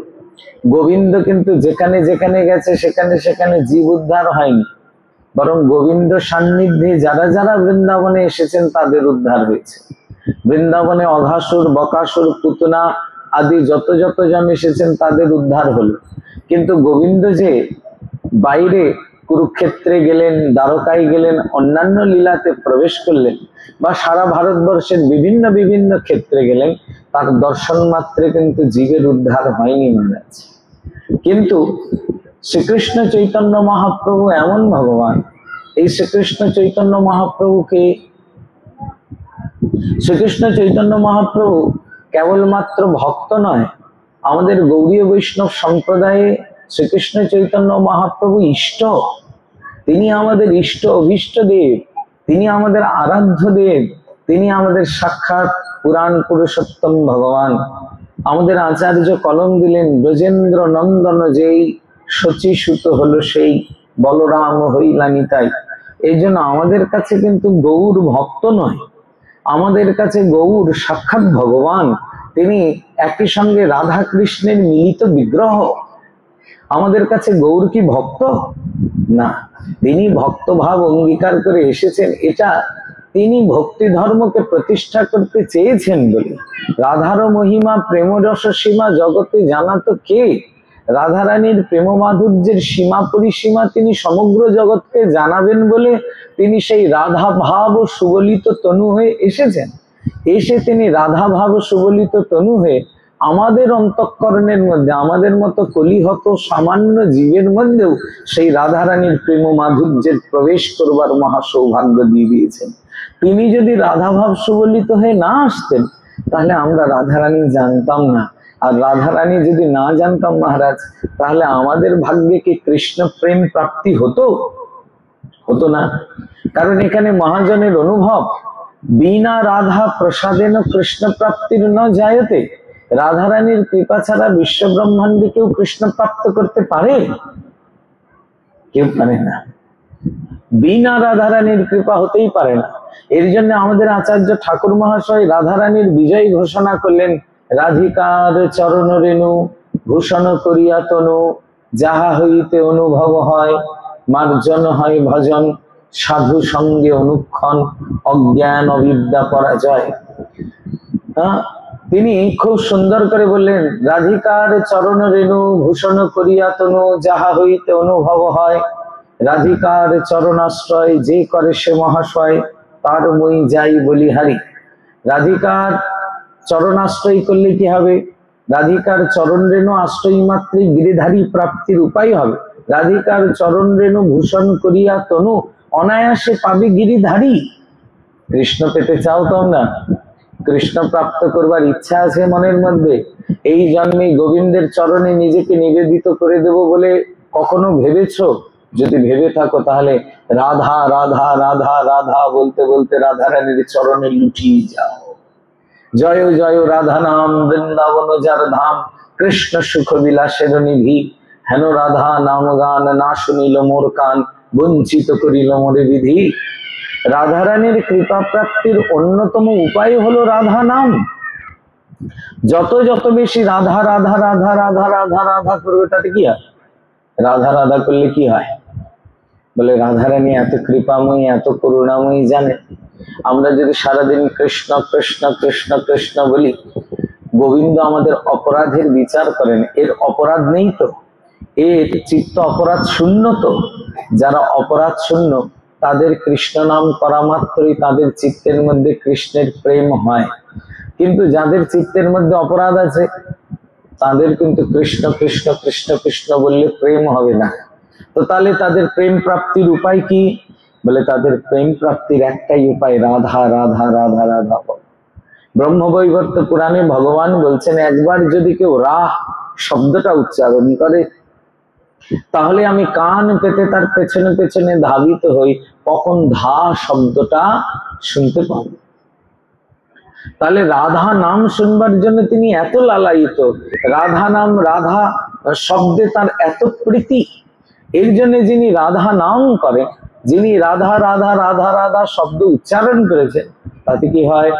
গোবিন্দ কিন্তু যেখানে যেখানে গেছে সেখানে সেখানে জীব উদ্ধার হয়নি, বরং গোবিন্দ সান্নিধ্যে যারা যারা বৃন্দাবনে এসেছেন তাদের উদ্ধার হয়েছে। বৃন্দাবনে অঘাসুর, বকাসুর, পুতনা আদি যত যত জন এসেছেন তাদের উদ্ধার হলো। কিন্তু গোবিন্দ যে বাইরে কুরুক্ষেত্রে গেলেন, দ্বারকায় গেলেন, অন্যান্য লীলাতে প্রবেশ করলেন, বা সারা ভারতবর্ষের বিভিন্ন বিভিন্ন ক্ষেত্রে গেলেন, তার দর্শন মাত্রে কিন্তু জীবের উদ্ধার হয়নি মহারাজ। কিন্তু শ্রীকৃষ্ণ চৈতন্য মহাপ্রভু এমন ভগবান, এই শ্রীকৃষ্ণ চৈতন্য মহাপ্রভু কেবলমাত্র ভক্ত নয়, আমাদের গৌড়ীয় বৈষ্ণব সম্প্রদায়ে শ্রীকৃষ্ণ চৈতন্য মহাপ্রভু ইষ্ট। তিনি আমাদের ইষ্ট অভীষ্ট দেব, তিনি আমাদের আরাধ্য দেব, তিনি আমাদের সাক্ষাৎ পুরাণ পুরুষোত্তম ভগবান। আমাদের আচার্য কলম দিলেন, ব্রজেন্দ্র নন্দন যেই শচীসুত হলো সেই, বলরাম হইলানি তাই। এই জন্য আমাদের কাছে কিন্তু গৌর ভক্ত নয়, আমাদের কাছে গৌর সাক্ষাৎ ভগবান। তিনি একই সঙ্গে রাধা কৃষ্ণের মিলিত বিগ্রহ। আমাদের কাছে গৌর কি ভক্ত? না, তিনি ভক্তভাব অঙ্গীকার করে এসেছেন, এটা তিনি ভক্তি ধর্মকে প্রতিষ্ঠা করতে চেয়েছেন বলে। রাধার মহিমা প্রেমরস সীমা জগতে জানাতো কে? রাধারানীর প্রেম মাধুর্যের সীমা পরিসীমা তিনি সমগ্র জগৎকে জানাবেন বলে তিনি সেই রাধা ভাব সুবলিত তনু হয়ে এসেছেন। এসে তিনি রাধা ভাব সুবলিত তনু হয়ে আমাদের অন্তঃকরণের মধ্যে, আমাদের মতো কলিহত সামান্য জীবের মধ্যেও সেই রাধারানীর প্রেম মাধুর্যের প্রবেশ করবার মহা সৌভাগ্য দিয়ে দিয়েছেন। তিনি যদি রাধাভাব সুবলিত হয়ে না আসতেন, তাহলে আমরা রাধারানী জানতাম না। আর রাধারানী যদি না জানতাম মহারাজ, তাহলে আমাদের ভাগ্যে কি কৃষ্ণ প্রেম প্রাপ্তি হতো? হতো না। কারণ এখানে মহাজনের অনুভব, বিনা রাধা প্রসাদেন কৃষ্ণ প্রাপ্তির ন জায়তে। রাধারানীর কৃপা ছাড়া বিশ্ব ব্রহ্মাণ্ডে কেউ কৃষ্ণ প্রাপ্ত করতে পারে? কেউ পারে না। বিনা রাধারানীর কৃপা হতেই পারে না। এর জন্য আমাদের আচার্য ঠাকুর মহাশয় রাধারানীর বিজয় ঘোষণা করলেন, রাধিকার চরণ রেণু ভূষণ করিয়া তনু, যাহা হইতে অনুভব হয় মার্জন হয় ভজন, সাধু সঙ্গে অনুক্ষণ অজ্ঞান অবিদ্যা পরাজয়। তিনি খুব সুন্দর করে বললেন, রাধিকার চরণ রেণু ভূষণ করিয়া তনু, যাহা হইতে অনুভব হয়। রাধিকার চরণাশ্রয় যে করে সে মহাশয়, তার মই যাই বলিহারি। রাধিকার চরণাশ্রয় করলে কি হবে? রাধিকার চরণ রেণু আশ্রয় মাত্রই গিরিধারী প্রাপ্তির উপায় হবে। রাধিকার চরণ রেণু ভূষণ করিয়া তনু, অনায়াসে পাবে গিরিধারী। কৃষ্ণ পেতে চাও তোমরা? কৃষ্ণ প্রাপ্ত করবার ইচ্ছা আছে মনের মধ্যে? এই জন্মে গোবিন্দের চরণে নিজেকে নিবেদিত করে দেব বলে কখনো ভেবেছো? যদি ভেবে থাকো তাহলে রাধা রাধা রাধা রাধা বলতে বলতে রাধারানীর চরণে লুটিয়ে যাও। জয় জয় রাধা নাম, বৃন্দাবন যার ধাম, কৃষ্ণ সুখ বিলাসের নিধি। হেন রাধা নাম গান না শুনিল মোর কান, বঞ্চিত করিল মোরে বিধি। রাধারানীর কৃপা প্রাপ্তির অন্যতম উপায় হলো রাধা নাম। যত যত বেশি রাধা রাধা রাধা রাধা রাধা রাধা করবে তাতে কি হয়? রাধা রাধা করলে কি হয়? বলে রাধারানী এত কৃপাময়ী, এত করুণাময়ী জানে। আমরা যদি সারাদিন কৃষ্ণ কৃষ্ণ কৃষ্ণ কৃষ্ণ বলি, গোবিন্দ আমাদের অপরাধের বিচার করেন। এর অপরাধ নেই তো? এর চিত্ত অপরাধ শূন্য তো? যারা অপরাধ শূন্য তাদের কৃষ্ণ নাম করা মাত্রই তাদের চিত্তের মধ্যে কৃষ্ণের প্রেম হয়। কিন্তু যাদের চিত্তের মধ্যে অপরাধ আছে তাদের কিন্তু কৃষ্ণ কৃষ্ণ কৃষ্ণ কৃষ্ণ বললে প্রেম হবে না। তো তাহলে তাদের প্রেম প্রাপ্তির উপায় কি? বলে তাদের প্রেম প্রাপ্তির একটাই উপায়, রাধা রাধা রাধা রাধা। ব্রহ্মবৈবর্ত পুরাণে ভগবান বলছেন, একবার যদি কেউ রাহ শব্দটা উচ্চারণ করে তাহলে আমি কান পেতে তার পেছনে পেছনে ধাবিত হই, কখন ধা শব্দটা শুনতে পাবো। তাহলে রাধা নাম শুনবার জন্য তিনি এত লালায়িত, রাধা নাম, রাধা শব্দে তার এত প্রীতি। এর জন্য যিনি রাধা নাম করেন, যিনি রাধা রাধা রাধা রাধা শব্দ উচ্চারণ করেছেন, তাতে কি হয়?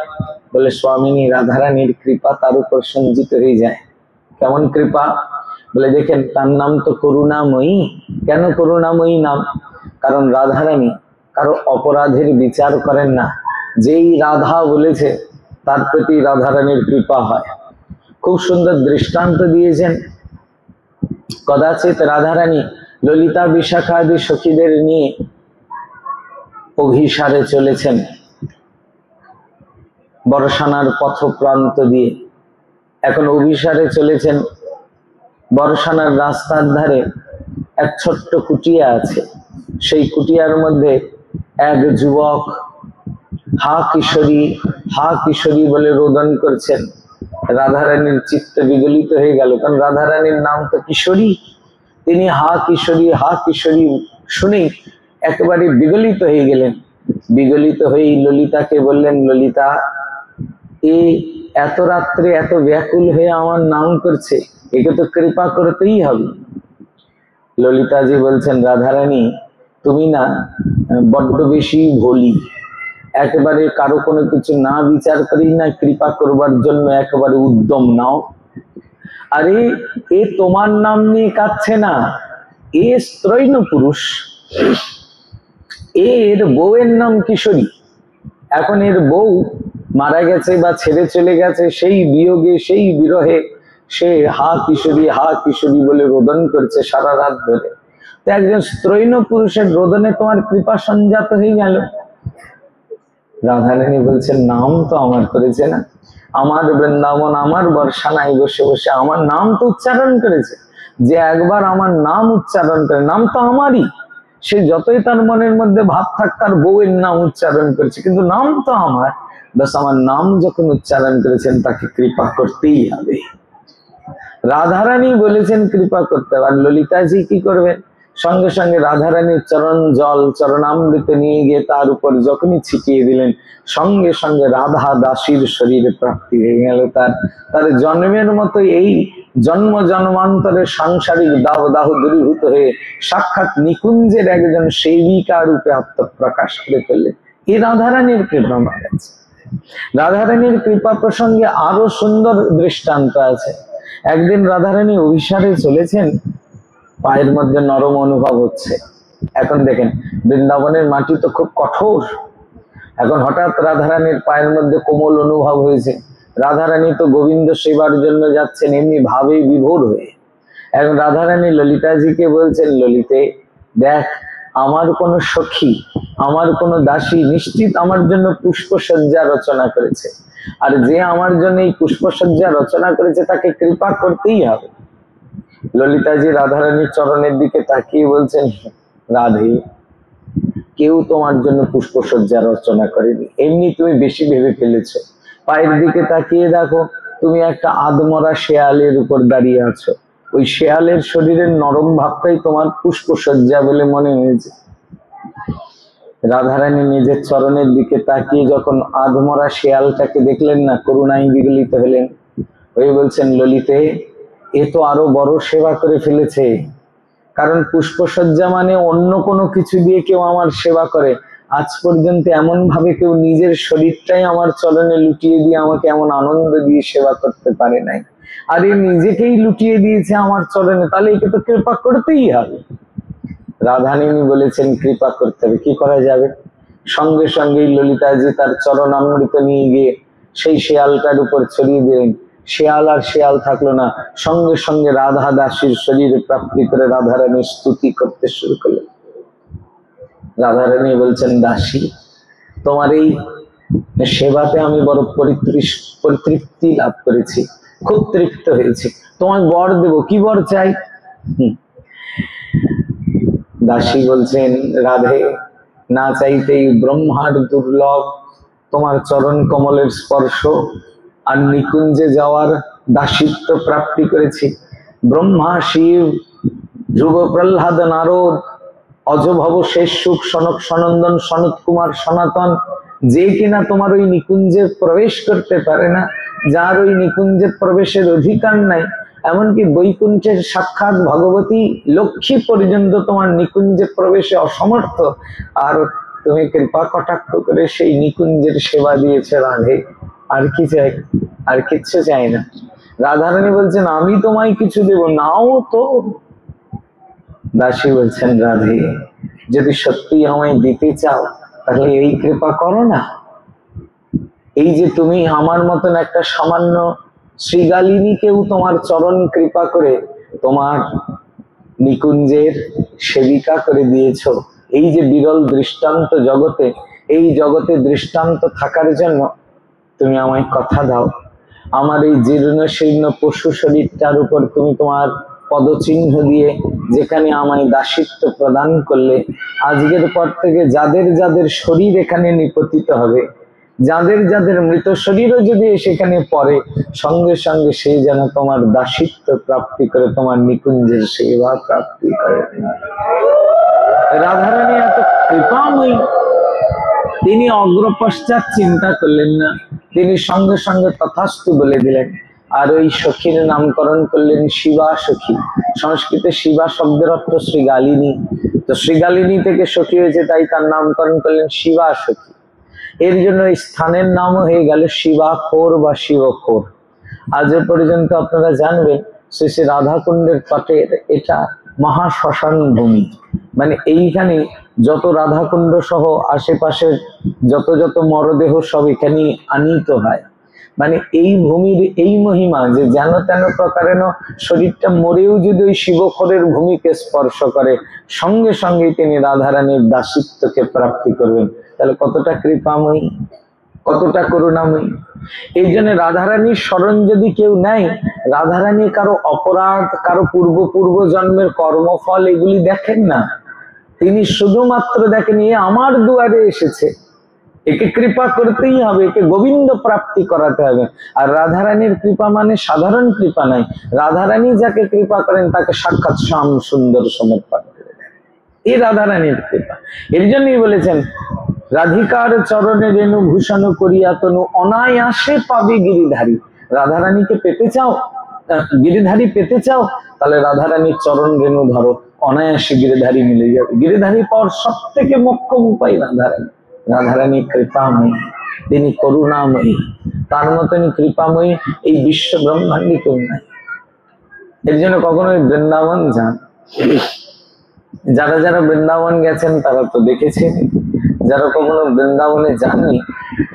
বলে স্বামিনী রাধারানীর কৃপা তার উপর সঞ্চিত হয়ে যায়। কেমন কৃপা? বলে দেখেন, তার নাম তো করুণাময়ী। কেন করুণাময়ী নাম? কারণ রাধারানী কারো অপরাধের বিচার করেন না। যেই রাধা বলেছে তার প্রতি রাধারানীর কৃপা হয়। খুব সুন্দর দৃষ্টান্ত দিয়েছেন। কদাচিৎ রাধারানী ললিতা বিশাখা আদি সখীদের নিয়ে অভিসারে চলেছেন বর্ষানার পথ প্রান্ত দিয়ে। এখন অভিসারে চলেছেন, বর্ষানার রাস্তার ধারে এক ছোট্ট কুটিয়া আছে। সেই কুটিয়ার মধ্যে এক যুবক হা কিশোরী বলে রোদন করছেন। রাধারানীর চিত্ত বিগলিত হয়ে গেল, কারণ রাধারানীর নাম তো কিশোরী। তিনি হা কিশোরী শুনেই একেবারে বিগলিত হয়ে গেলেন। বিগলিত হয়ে ললিতাকে বললেন, ললিতা, এ এত রাত্রে এত ব্যাকুল হয়ে আমার নাম করছে, একে তো কৃপা করতেই হবে। ললিতাজি বলছেন, রাধারানী তুমি না বড্ড বেশি ভোলি, একেবারে কারো কোনো কিছু না বিচার করেই না কৃপা করবার জন্য একেবারে উদ্যম নাও। আরে এ তোমার নাম নিয়ে কাঁদছে না, এ স্ত্রৈণ পুরুষ, এর বউয়ের নাম কিশোরী। এখন এর বউ মারা গেছে বা ছেড়ে চলে গেছে, সেই বিয়োগে সেই বিরহে সে হা কিশোরী বলে রোদন করছে সারা রাত ধরে। তো একজন স্ত্রৈণ পুরুষের রোদনে তোমার কৃপা সঞ্জাত হয়ে গেল। রাধারানী বলছেন, নাম তো আমার করেছে না, আমার বৃন্দাবন, আমার বর্ষানায় বসে বসে আমার নাম তো উচ্চারণ করেছে। যে একবার আমার নাম উচ্চারণ করে, নাম তো আমারই, সে যতই তার মনের মধ্যে ভাব থাক তার বউয়ের নাম উচ্চারণ করেছে, কিন্তু নাম তো আমার। বাস আমার নাম যখন উচ্চারণ করেছেন তাকে কৃপা করতেই হবে। রাধারানী বলেছেন কৃপা করতে হবে। আর ললিতাজি কি করবেন? সঙ্গে সঙ্গে রাধারানীর চরণ জল, চরণামৃত নিয়ে গিয়ে তার উপর যখনই ছিটিয়ে দিলেন, সঙ্গে সঙ্গে রাধা দাসীর শরীরে প্রাপ্তি হয়ে গেল। তার জন্মের মতো এই জন্ম জন্মান্তরের সাংসারিক দাহ দূরীভূত হয়ে সাক্ষাৎ নিকুঞ্জের একজন সেবিকা রূপে আত্মপ্রকাশ করে ফেললেন। এই রাধারানীর কৃপা আছে। রাধারানীর কৃপা প্রসঙ্গে আরো সুন্দর দৃষ্টান্ত আছে। একদিন রাধারানী অভিসারে চলেছেন, পায়ের মধ্যে নরম অনুভব হচ্ছে। এখন দেখেন, বৃন্দাবনের মাটি তো খুব কঠোর। এখন হঠাৎ রাধারানীর পায়ের মধ্যে কোমল অনুভব হয়েছে। রাধারানী তো গোবিন্দ সেবার জন্য যাচ্ছেন এমনি ভাবে বিভোর হয়ে। এখন রাধারানী ললিতাজিকে বলছেন, ললিতে দেখ, আমার কোনো সখী, আমার কোনো দাসী নিশ্চিত আমার জন্য পুষ্পসজ্জা রচনা করেছে, আর যে আমার জন্য এই পুষ্পসজ্জা রচনা করেছে তাকে কৃপা করতেই হবে। ললিতাজি রাধারানীর চরণের দিকে তাকিয়ে বলছেন, রাধে, কেউ তোমার জন্য পুষ্পসজ্জা রচনা করেনি, এমনি তুমি বেশি ভেবে ফেলেছো। পায়ের দিকে তাকিয়ে দেখো, তুমি একটা আদমরা শেয়ালের উপর দাঁড়িয়ে আছো। ওই শেয়ালের শরীরের নরম ভাবটাই তোমার পুষ্পসজ্জা বলে মনে হয়েছে। রাধারানী নিজের চরণের দিকে তাকিয়ে যখন আধমরা শেয়ালটাকে দেখলেন না, করুণায় বিগলিত হলেন। ওই বলছেন, ললিতে, এ তো আরো বড় সেবা করে ফেলেছে। কারণ পুষ্পসজ্জা মানে অন্য কোনো কিছু দিয়ে কেউ আমার সেবা করে, আজ পর্যন্ত এমন ভাবে কেউ নিজের শরীরটাই আমার চরণে লুটিয়ে দিয়ে আমাকে এমন আনন্দ দিয়ে সেবা করতে পারে নাই। আর এ নিজেকেই লুটিয়ে দিয়েছে আমার চরণে, তাহলে একে তো কৃপা করতেই হবে। রাধারানী বলেছেন কৃপা করতে হবে। কি করা যাবে? সঙ্গে সঙ্গেই ললিতাজি তার চরণামৃত নিয়ে গিয়ে সেই শেয়ালটার উপর ছড়িয়ে দিলেন। শেয়াল আর শেয়াল থাকলো না, সঙ্গে সঙ্গে রাধা দাসীর শরীরে প্রাপ্তি করে রাধারানী স্তুতি করতে শুরু করলেন। রাধারানী বলছেন, দাসী তোমার এই সেবাতে আমি বড় পরিতৃপ্তি লাভ করেছি, খুব তৃপ্ত হয়েছি, তোমায় বর দেব, কি বর চাই? দাসী বলছেন, রাধে না চাইতেই ব্রহ্মার দুর্লভ তোমার চরণ কমলের স্পর্শ আর নিকুঞ্জে যাওয়ার দাসিত্ব প্রাপ্তি করেছি। ব্রহ্মা, শিব, ধ্রুব, প্রহ্লাদ, নারদ, অজভব, শেষ সুখ, সনক, সনন্দন, সনত কুমার, সনাতন, যে কিনা তোমার ওই নিকুঞ্জে প্রবেশ করতে পারে না, যার ওই নিকুঞ্জে প্রবেশের অধিকার নাই, এমনকি বৈকুণ্ঠের সাক্ষাৎ ভগবতী লক্ষ্মী পর্যন্ত তোমার নিকুঞ্জে প্রবেশে অসমর্থ, আর তুমি কৃপা কটাক্ষ করে সেই নিকুঞ্জের সেবা দিয়েছে রাধে। আর কি চাই? আর কিচ্ছু চাই না। রাধারানী বলছেন, আমি তোমায় কিছু দেব, নাও তো। দাসী বলছেন, রাধে যদি সত্যি আমায় দিতে চাও তাহলে এই কৃপা করো না। এই যে তুমি আমার মতন একটা সামান্য শ্রীগালিনীকেও তোমার চরণ কৃপা করে তোমার নিকুঞ্জের সেবিকা করে দিয়েছ, এই যে বিরল দৃষ্টান্ত জগতে, এই জগতে দৃষ্টান্ত থাকার জন্য তুমি আমায় কথা দাও, আমার এই জীর্ণ শীর্ণ পশু শরীরটার উপর তুমি তোমার পদচিহ্ন দিয়ে যেখানে আমায় দাসিত্ব প্রদান করলে, আজকের পর থেকে যাদের যাদের শরীর এখানে নিপতিত হবে, যাদের যাদের মৃত শরীরও যদি সেখানে পড়ে, সঙ্গে সঙ্গে সে যেন তোমার দাসিত্ব প্রাপ্তি করে, তোমার নিকুঞ্জের সেবা প্রাপ্তি করে। রাধারানী এত কৃপাময়ী, তিনি অগ্রপশ্চাৎ চিন্তা করলেন না, তিনি সঙ্গে সঙ্গে তথাস্তু বলে দিলেন। আর ওই সখীর নামকরণ করলেন শিবা সখী। সংস্কৃতে শিবা শব্দের অর্থ শ্রীগালিনী, তো শ্রীগালিনী থেকে সখী হয়েছে, তাই তার নামকরণ করলেন শিবা সখী। এর জন্য এই স্থানের নামও হয়ে গেল শিবাখোর বা শিবখোর। আজ পর্যন্ত আপনারা জানবেন শ্রী শ্রী রাধাকুণ্ডের তটের এটা মহাশ্মশান ভূমি, মানে এইখানে যত রাধাকুণ্ড সহ আশেপাশের যত যত মরদেহ সব এখানে আনীত হয়। মানে এই ভূমির এই মহিমা যে যেন তেন প্রকারেণ শরীরটা মরেও যদি ওই শিবখোরের ভূমিকে স্পর্শ করে, সঙ্গে সঙ্গে তিনি রাধারানীর দাসিত্বকে প্রাপ্তি করবেন। তাহলে কতটা কৃপাময়ী, কতটা করুণাময়ী। এই জন্য রাধারানীর স্মরণ যদি কেউ নেয়, রাধারানী কারো অপরাধ, কারো পূর্ব জন্মের কর্মফল এগুলি দেখেন না, তিনি শুধুমাত্র দেখেন এ আমার দুয়ারে এসেছে, একে কৃপা করতেই হবে, একে গোবিন্দ প্রাপ্তি করাতে হবে। আর রাধারানীর কৃপা মানে সাধারণ কৃপা নাই, রাধারানী যাকে কৃপা করেন তাকে সাক্ষাৎ শ্যাম সুন্দর সমর্পণ করে দেন, এই রাধারানীর কৃপা। এর জন্যই বলেছেন, রাধিকার চরণে রেণু ভূষণ করিয়া তনু অনায়াসে পাবে গিরিধারী। রাধারানীকে পেতে চাও, গিরিধারী পেতে চাও, তাহলে রাধারানীর চরণ রেণু ধরো, অনায়াসে গিরিধারী মিলে যাবে। গিরিধারী পাওয়ার সব থেকে মোক্ষম উপায় রাধারানী। রাধারানী কৃপাময়ী, তিনি করুণাময়ী, তার মতনই কৃপাময়ী এই বিশ্ব ব্রহ্মাণ্ডে কেউ নাই। এর জন্য কখনো বৃন্দাবন যান, যারা যারা বৃন্দাবন গেছেন তারা তো দেখেছেন, যারা কখনো বৃন্দাবনে যাননি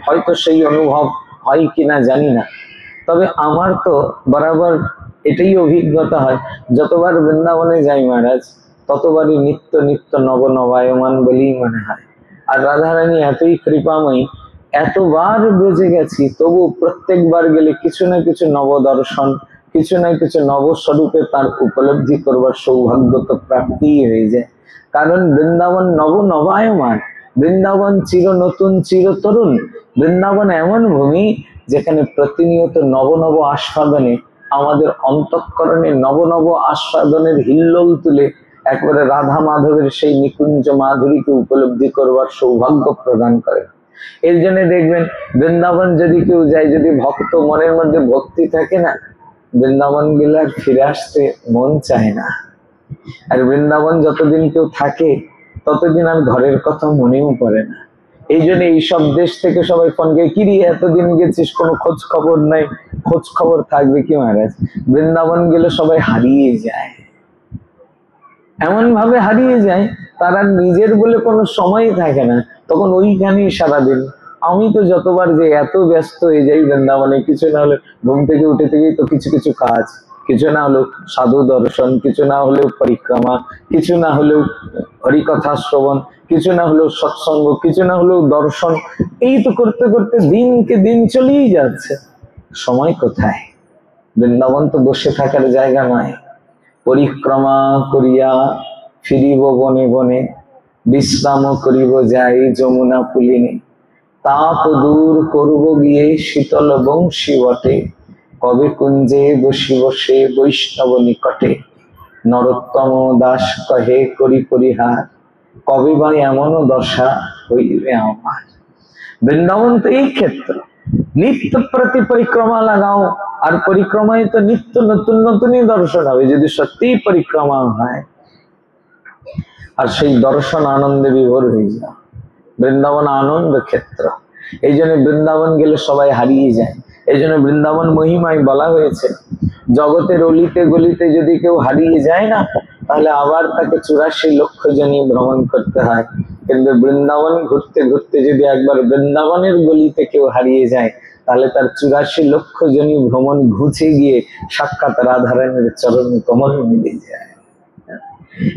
হয়তো সেই অনুভব হয় কিনা জানি না, তবে আমার তো বরাবর এটাই অভিজ্ঞতা হয়, যতবার বৃন্দাবনে যাই মহারাজ ততবারই নিত্য নিত্য নবনবায়মান বলেই মনে হয়। আর রাধারানী এতই কৃপাময়ী, এতবার বেজে গেছি তবু প্রত্যেকবার গেলে কিছু না কিছু নবদর্শন, কিছু না কিছু নবস্বরূপে তার উপলব্ধি করবার সৌভাগ্য তো প্রাপ্তি হয়ে যায়। কারণ বৃন্দাবন নবনবায়মান, বৃন্দাবন চির নতুন চির তরুণ, বৃন্দাবন এমন ভূমি যেখানে প্রতিনিয়ত নবনব আস্বাদনে আমাদের অন্তঃকরণে নবনব আস্বাদনের হিল্লোল তুলে একবারে রাধা মাধবের সেই নিকুঞ্জ মাধুরীকে উপলব্ধি করবার সৌভাগ্য প্রদান করে। এর জন্য দেখবেন বৃন্দাবন যদি কেউ যায়, যদি ভক্ত মনের মধ্যে ভক্তি থাকে না, বৃন্দাবন গেলে আর ফিরে আসতে মন চায় না। আর বৃন্দাবন যতদিন কেউ থাকে ততদিন আর ঘরের কথা মনেও পড়ে না। এই জন্য এইসব দেশ থেকে সবাই ফোন করে, কিরি এতদিন গেছিস কোনো খোঁজ খবর নাই। খোঁজ খবর থাকবে কি মহারাজ, বৃন্দাবন গেলে সবাই হারিয়ে যায়, এমন ভাবে হারিয়ে যায় তারা নিজের বলে কোনো সময় থাকে না, তখন ওইখানেই সারাদিন। আমি তো যতবার যে এত ব্যস্ত হয়ে যাই বৃন্দাবনে, কিছু না হলে ঘুম থেকে উঠে থেকেই তো কিছু কিছু কাজ, কিছু না হলেও সাধু দর্শন, কিছু না হলেও পরিক্রমা, কিছু না হলেও হরিকথা শ্রবণ, কিছু না হলেও সৎসঙ্গ, কিছু না হলেও দর্শন। এই তো করতে করতে দিনকে দিন চলেই যাচ্ছে, সময় কোথায়? বৃন্দাবন তো বসে থাকার জায়গা নয়। পরিক্রমা করিয়া ফিরিব বনে বনে, বিশ্রাম করিব যাই যমুনা পুলিনে। তাপ দূর করব গিয়ে শীতল বংশী বটে, কবে কুঞ্জে বসি বসে বৈষ্ণব নিকটে। নরোত্তম দাস কহে করি পরিহার, কবে বা এমন দশা হইবে আমার। বৃন্দাবন তো এই ক্ষেত্র। নিত্য প্রতি পরিক্রমা লাগাও, আর পরিক্রমায় তো নিত্য নতুন নতুনই দর্শন হবে যদি সত্যিই পরিক্রমা হয়। আর সেই দর্শন আনন্দে বিভোর হয়ে যায়। বৃন্দাবন আনন্দ ক্ষেত্র। এই জন্য বৃন্দাবন গেলে সবাই হারিয়ে যায়। এই জন্য বৃন্দাবন মহিমায় বলা হয়েছে, জগতের অলিতে গলিতে যদি কেউ হারিয়ে যায় না, তাহলে আবার তাকে 84 লক্ষ জনই ভ্রমণ করতে হয়। কিন্তু বৃন্দাবন ঘুরতে ঘুরতে যদি একবার বৃন্দাবনের গলিতে কেউ হারিয়ে যায়, তাহলে তার 84 লক্ষ জনই ভ্রমণ ঘুচে গিয়ে সাক্ষাৎ রাধারানীর চরণ কমল মিলে যায়।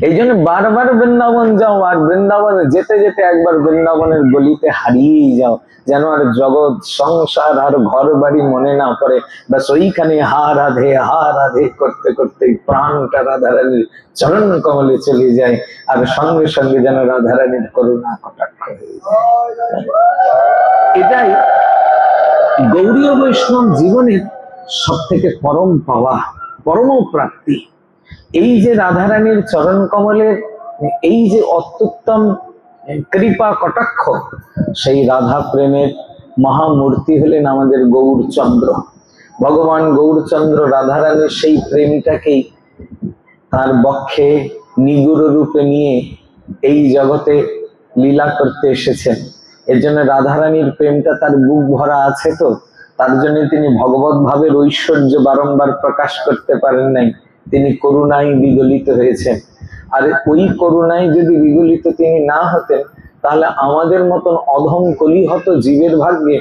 এই জন্য বারবার বৃন্দাবন যাও, আর বৃন্দাবনে যেতে যেতে একবার বৃন্দাবনের গলিতে হারিয়ে যাও, যেন আর জগৎ সংসার আর ঘর বাড়ি মনে না পড়ে। ব্যাস ওইখানে হা রাধে করতে করতে প্রাণটা রাধারানীর চরণ কমলে চলে যায়, আর সঙ্গে সঙ্গে যেন রাধারানীর করুণা কটাক্ষ হয়ে যায়। এটাই গৌড়ীয় বৈষ্ণব জীবনের সব থেকে পরম পাওয়া, পরম প্রাপ্তি। এই যে রাধারানীর চরণ কমলের এই যে অত্যুত্তম কৃপা কটাক্ষ, সেই রাধা প্রেমের মহামূর্তি হলেন আমাদের গৌরচন্দ্র। ভগবান গৌরচন্দ্র রাধারানীর সেই প্রেমটাকেই তার বক্ষে নিগুড় রূপে নিয়ে এই জগতে লীলা করতে এসেছেন। এর জন্য রাধারানীর প্রেমটা তার বুক ভরা আছে, তো তার জন্য তিনি ভগবত ভাবের ঐশ্বর্য বারংবার প্রকাশ করতে পারেন নাই। তিনি করুণায় বিগলিত হয়েছেন। আর ওই করুণায় যদি বিগলিত তিনি না হতেন, তাহলে আমাদের মতন অধম কলিহত জীবের ভাগ্যে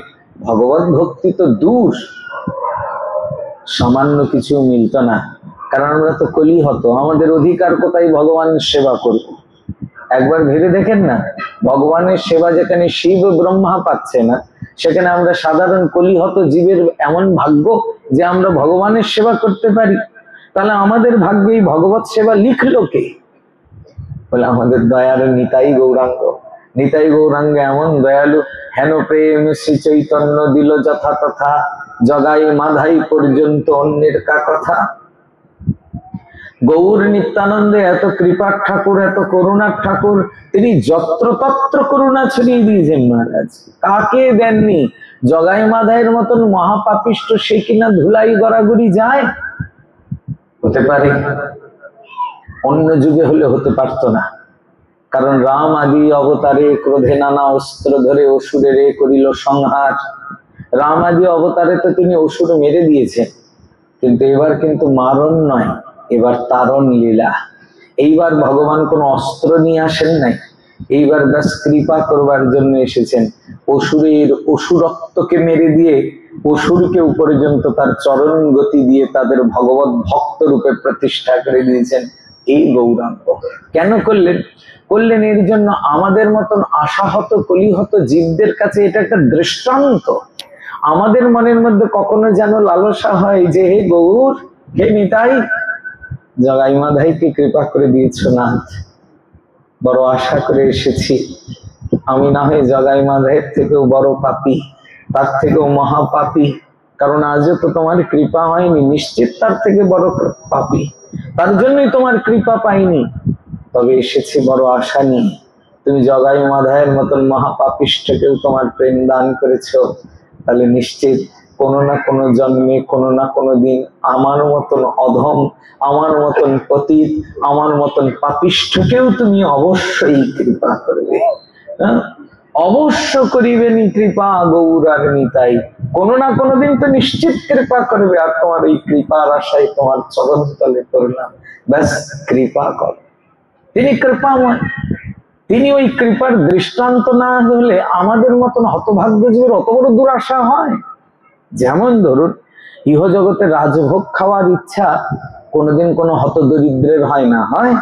ভগবত ভক্তি তো দূর, সামান্য কিছু মিলত না। কারণ আমরা তো কলিহত, আমাদের অধিকার কোথায় ভগবানের সেবা করব? একবার ভেবে দেখেন না, ভগবানের সেবা যেখানে শিব ব্রহ্মা পাচ্ছে না, সেখানে আমরা সাধারণ কলিহত জীবের এমন ভাগ্য যে আমরা ভগবানের সেবা করতে পারি। তাহলে আমাদের ভাগ্যে ভগবত সেবা লিখলো কে? বলে আমাদের দয়ার নিতাই গৌরাঙ্গ। নিতাই গৌরাঙ্গ এমন দয়ালু, হেন প্রেম শ্রী চৈতন্য দিল যথা তথা, জগাই মাধাই পর্যন্ত অন্যের কা কথা। গৌর নিত্যানন্দে এত কৃপার ঠাকুর, এত করুণার ঠাকুর, তিনি যত্রতত্র করুণা ছড়িয়ে দিয়েছেন মহারাজ। কাকে দেননি? জগাই মাধাইয়ের মতন মহাপাপিষ্ট সে কিনা ধুলাই গড়াগড়ি যায়? হতে পারে, অন্য যুগে হলে হতে পারতো না। কারণ রাম আদি অবতারে ক্রোধে নানা অস্ত্র ধরে অসুরের করিল সংহার। রাম আদি অবতারে তো তিনি অসুর মেরে দিয়েছেন, কিন্তু এবার কিন্তু মারণ নয়, এবার তারণ লীলা। এইবার ভগবান কোন অস্ত্র নিয়ে আসেন নাই, এইবার ব্যাস কৃপা করবার জন্য এসেছেন। অসুরের অসুরত্বকে মেরে দিয়ে অসুরকে পর্যন্ত তার চরণ গতি দিয়ে তাদের ভগবত ভক্ত রূপে প্রতিষ্ঠা করে দিয়েছেন। এই গৌরাঙ্গ কেন করলেন? করলেন এর জন্য আমাদের মতন আশাহত কলিহত জীবদের কাছে এটা একটা দৃষ্টান্ত। আমাদের মনের মধ্যে কখনো যেন লালসা হয় যে হে গৌর, হে নিতাই, জগাই মাধাইকে কৃপা করে দিয়েছ না, বড় আশা করে এসেছি। আমি না হয় জগাই মাধাইয়ের থেকেও বড় পাপী, তার থেকেও মহাপাপী, কারণ আজও তো তোমার কৃপা হয়নি, নিশ্চিত তার থেকে বড় পাপী, তার জন্যই তোমার কৃপা পাইনি। তবে এসেছি বড় আশা নিয়ে, তুমি জগাই মাধাইয়ের মতন মহাপাপিষ্ঠকেও তোমার প্রেম দান করেছো, তাহলে নিশ্চিত কোনো না কোনো জন্মে কোনো না কোনো দিন আমার মতন অধম, আমার মতন পতিত, আমার মতন পাপিষ্ঠকেও তুমি অবশ্যই কৃপা করবে। অবশ্য করিবেনি কৃপা গৌর আর নিতাই, কোনো না কোনো দিন তো নিশ্চিত কৃপা করবে। আর তোমার এই কৃপার আশায় তোমার চরণ তলে করলাম, ব্যাস কৃপা কর। তিনি কৃপাময়, তিনি ওই কৃপার দৃষ্টান্ত না হলে আমাদের মতন হতভাগ্য জীবের অত বড় দুরাশা হয়। যেমন ধরুন ইহজগতে রাজভোগ খাওয়ার ইচ্ছা কোনোদিন কোনো হতদরিদ্রের হয় না, হয়?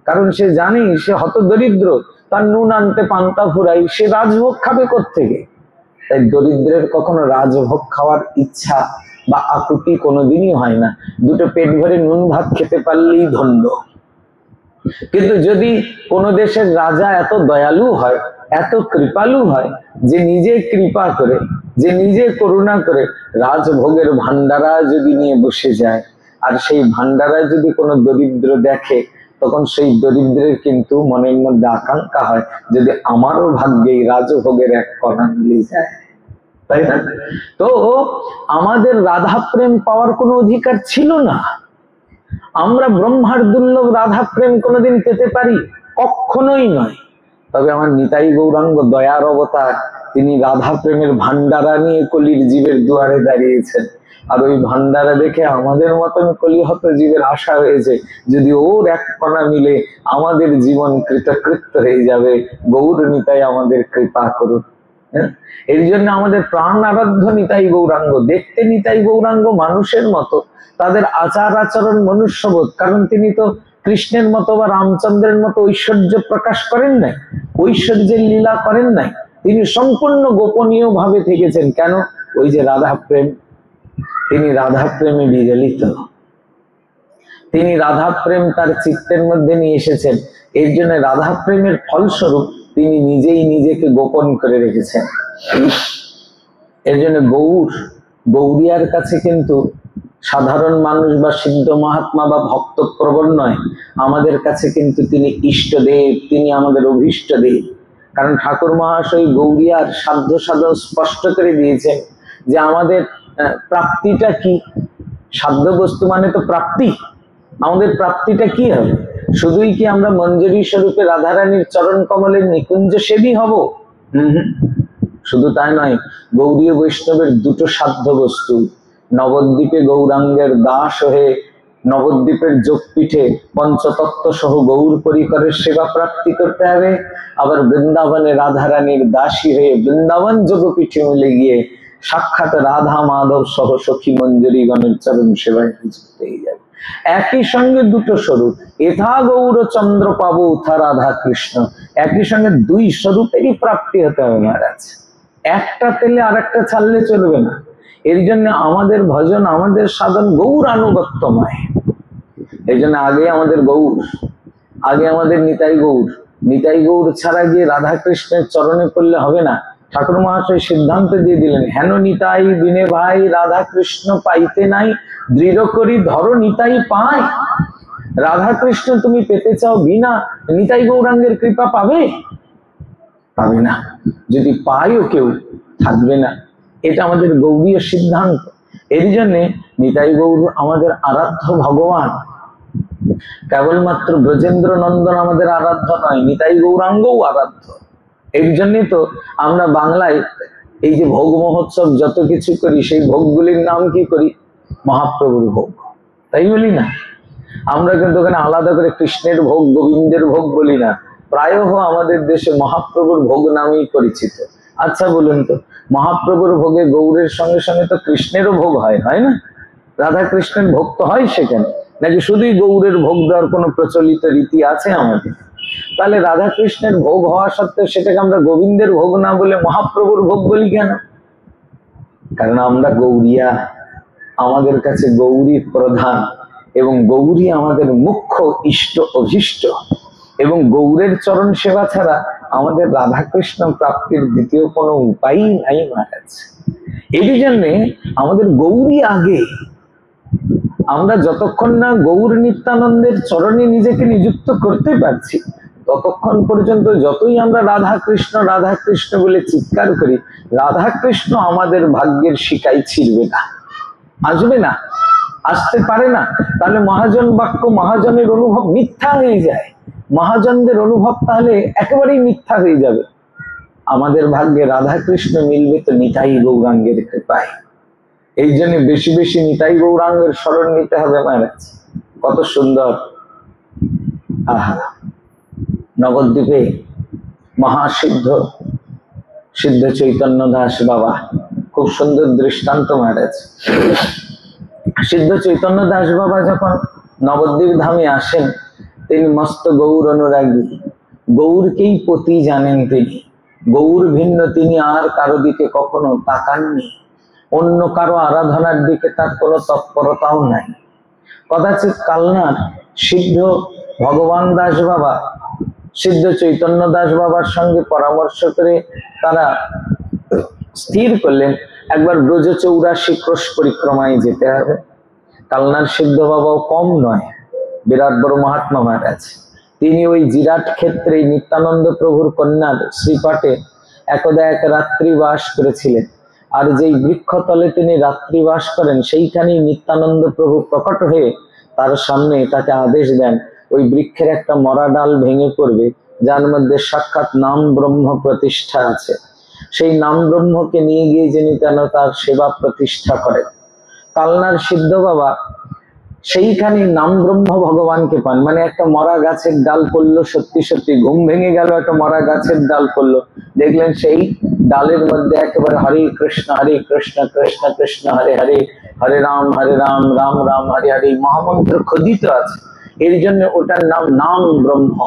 কারণ সে জানে সে হতদরিদ্র, তার নুন আনতে পান্তা ফুরাই, সে রাজভোগ খাবে কোত্থেকে? তাই দরিদ্রের কখনো রাজভোগ খাওয়ার ইচ্ছা বা আকুতি কোনোদিনই হয় না। দুটো পেট ভরে নুন ভাত খেতে পারলেই ধন্য। কিন্তু যদি কোন দেশের রাজা এত দয়ালু হয়, এত কৃপালু হয়, যে নিজে কৃপা করে, যে নিজে করুণা করে রাজভোগের ভান্ডারা যদি নিয়ে বসে যায়, আর সেই ভান্ডারায় যদি কোনো দরিদ্র দেখে, তখন সেই দরিদ্রের কিন্তু মনের মধ্যে আকাঙ্ক্ষা হয়, যদি আমারও ভাগ্যে রাজভোগের এক কণা মিলে যায়, তাই না? তো আমাদের রাধা প্রেম পাওয়ার কোনো অধিকার ছিল না। আমরা ব্রহ্মার দুর্লভ রাধা প্রেম কোনোদিন পেতে পারি? কখনোই নয়। তবে আমার নিতাই গৌরাঙ্গ দয়ার অবতার, তিনি রাধা প্রেমের ভান্ডারা নিয়ে কলির জীবের দুয়ারে দাঁড়িয়েছেন। আর ওই ভান্ডারা দেখে আমাদের মতন কলিহত জীবের আশা হয়েছে, যদি ওর এক কণা মিলে আমাদের জীবন কৃতকৃত্য হয়ে যাবে। গৌর নিতাই আমাদের কৃপা করুন। এই জন্য আমাদের প্রাণ আরাধ্য নিতাই গৌরাঙ্গ। দেখতে নিতাই গৌরাঙ্গ মানুষের মতো, তাদের আচার আচরণ মনুষ্যবোধ, কারণ তিনি তো কৃষ্ণের মতো বা রামচন্দ্রের মতো ঐশ্বর্য প্রকাশ করেন নাই, ঐশ্বর্যের লীলা করেন নাই। তিনি সম্পূর্ণ গোপনীয় ভাবে থেকেছেন। কেন? ওই যে রাধা প্রেম, তিনি রাধা প্রেমে বিগলিত, তিনি রাধা প্রেম তার চিত্তের মধ্যে নিয়ে এসেছেন। এর জন্য রাধা প্রেমের ফলস্বরূপ তিনি নিজেই নিজেকে গোপন করে রেখেছেন। এর জন্য গৌরিয়ার কাছে কিন্তু সাধারণ মানুষ বা সিদ্ধ মহাত্মা বা ভক্ত প্রবণ নয়, আমাদের কাছে কিন্তু তিনি ইষ্টদেব, তিনি আমাদের অভীষ্ট দেব। কারণ ঠাকুর মহাশয় গৌরিয়ার সাধ্য সাধন স্পষ্ট করে দিয়েছেন যে আমাদের প্রাপ্তিটা কি। সাধ্য বস্তু মানে তো প্রাপ্তি। আমাদের প্রাপ্তিটা কি হবে? শুধুই কি আমরা মঞ্জরি স্বরূপে রাধারানীর চরণ কমলের নিকুঞ্জ সেবী হব? শুধু তাই নয়, গৌরীয় বৈষ্ণবের দুটো সাধ্য বস্তু। নবদ্বীপে গৌরাঙ্গের দাস হয়ে নবদ্বীপের যোগপীঠে পঞ্চতত্ত্ব সহ গৌর পরিকরের সেবা প্রাপ্তি করতে হবে, আবার বৃন্দাবনে রাধারানীর দাসী হয়ে বৃন্দাবন যোগপীঠে মিলে গিয়ে সাক্ষাৎ রাধা মাধব সহ সখী মঞ্জরী গণের চরণ সেবায় নিযুক্ত হয়ে যাবে। একই সঙ্গে দুটো স্বরূপ, এথা গৌর চন্দ্র পাবো উথা রাধা কৃষ্ণ, একই সঙ্গে দুই স্বরূপেরই প্রাপ্তি হতে হবে মহারাজ। একটা পেলে আর একটা ছাড়লে চলবে না। এর জন্য আমাদের ভজন, আমাদের সাধন গৌর আনুগত্যময়। এই জন্য আগে আমাদের গৌর, আগে আমাদের নিতাই গৌর। নিতাই গৌর ছাড়া গিয়ে রাধা কৃষ্ণের চরণে পড়লে হবে না। ঠাকুর মহাশয় সিদ্ধান্ত দিয়ে দিলেন, হেন নিতাই বিনে ভাই রাধা কৃষ্ণ পাইতে নাই, দৃঢ় করি ধরো নিতাই পায়। রাধা কৃষ্ণ তুমি পেতে চাও, বিনা নিতাই গৌরাঙ্গের কৃপা পাবে? পাবে না। যদি পায়ও কেউ থাকবে না। এটা আমাদের গৌরীয় সিদ্ধান্ত। এর জন্যে নিতাই গৌর আমাদের আরাধ্য ভগবান। কেবলমাত্র ব্রজেন্দ্র নন্দন আমাদের আরাধ্য নয়, নিতাই গৌরাঙ্গও আরাধ্য। এর জন্যই তো আমরা বাংলায় এই যে ভোগ মহোৎসব যত কিছু করি, সেই ভোগগুলির নাম কি করি? মহাপ্রভুর ভোগ, তাই বলি না? আমরা কিন্তু ওখানে আলাদা করে কৃষ্ণের ভোগ, গোবিন্দের ভোগ বলি না। প্রায় আমাদের দেশে মহাপ্রভুর ভোগ নামেই পরিচিত। আচ্ছা বলুন তো, মহাপ্রভুর ভোগে গৌরের সঙ্গে সঙ্গে তো কৃষ্ণেরও ভোগ হয়, হয় না? রাধা কৃষ্ণের ভোগ তো হয় সেখানে, নাকি শুধুই গৌরের ভোগ দেওয়ার কোনো প্রচলিত রীতি আছে আমাদের? তাহলে রাধা কৃষ্ণের ভোগ হওয়া সত্ত্বেও সেটাকে আমরা গোবিন্দের ভোগ না বলে মহাপ্রভুর ভোগ বলি কেন? কারণ আমরা গৌরিয়া, আমাদের কাছে গৌরী প্রধান, এবং গৌরী আমাদের মুখ্য ইষ্ট অভীষ্ট, এবং গৌরের চরণ সেবা ছাড়া আমাদের রাধাকৃষ্ণ প্রাপ্তির দ্বিতীয় কোনো উপায়ই নাই মহারাজ। এই জন্যে আমাদের গৌরী আগে। আমরা যতক্ষণ না গৌর নিত্যানন্দের চরণে নিজেকে নিযুক্ত করতে পারছি, ততক্ষণ পর্যন্ত যতই আমরা রাধা কৃষ্ণ বলে চিৎকার করি, রাধা কৃষ্ণ আমাদের ভাগ্যের শিকায় ছিড়বে না, আসবে না, আসতে পারে না। তাহলে মহাজন বাক্য, মহাজনের অনুভব মিথ্যা হয়ে যায়। মহাজনদের অনুভব তাহলে একেবারেই মিথ্যা হয়ে যাবে। আমাদের ভাগ্যে রাধা কৃষ্ণ মিলবে তো নিতাই গৌরাঙ্গের কৃপায়। এই জন্য বেশি বেশি নিতাই গৌরাঙ্গের স্মরণ নিতে হবে মহারাজ। কত সুন্দর! আহা, নবদ্বীপে মহাসিদ্ধ সিদ্ধ চৈতন্য দাস বাবা, খুব সুন্দর দৃষ্টান্ত মহারাজ। সিদ্ধ চৈতন্য দাস বাবা যখন নবদ্বীপ ধামে আসেন, তিনি মস্ত গৌর অনুরাগী, গৌরকেই পতি জানেন তিনি। গৌর ভিন্ন তিনি আর কারো দিকে কখনো তাকাননি, অন্য কারো আরাধনার দিকে তার কোনো তৎপরতাও নাই। কদাচিৎ কালনার সিদ্ধ ভগবান দাস বাবা সিদ্ধ চৈতন্য দাস বাবার সঙ্গে পরামর্শ করে তারা স্থির করলেন একবার ব্রজ 84 ক্রোশ পরিক্রমায় যেতে হবে। কালনার সিদ্ধ বাবাও কম নয়, বিরাট বড় মহাত্মা মহারাজ। তিনি ওই জিরাট ক্ষেত্রে নিত্যানন্দ প্রভুর কন্যার শ্রীপাঠে একদা এক রাত্রি বাস করেছিলেন। আর যেই বৃক্ষতলে তিনি রাত্রি বাস করেন, সেইখানেই নিত্যানন্দ প্রভু প্রকট হয়ে তার সামনে তাকে আদেশ দেন, ওই বৃক্ষের একটা মরা ডাল ভেঙে পড়বে, যার মধ্যে সাক্ষাৎ নাম ব্রহ্ম প্রতিষ্ঠা আছে। সেই নাম ব্রহ্মকে নিয়ে গিয়ে যিনি যেন তার সেবা প্রতিষ্ঠা করেন। কালনার সিদ্ধ বাবা সেইখানে নাম ব্রহ্ম ভগবানকে পান। মানে একটা মরা গাছের ডাল পড়লো, সত্যি সত্যি ঘুম ভেঙে গেল, একটা মরা গাছের ডাল পড়লো, দেখলেন সেই ডালের মধ্যে একেবারে হরে কৃষ্ণ কৃষ্ণ কৃষ্ণ হরে হরে, হরে রাম রাম রাম হরে হরে মহামন্ত্র খোদিত আছে। এর জন্য ওটার নাম নাম ব্রহ্ম।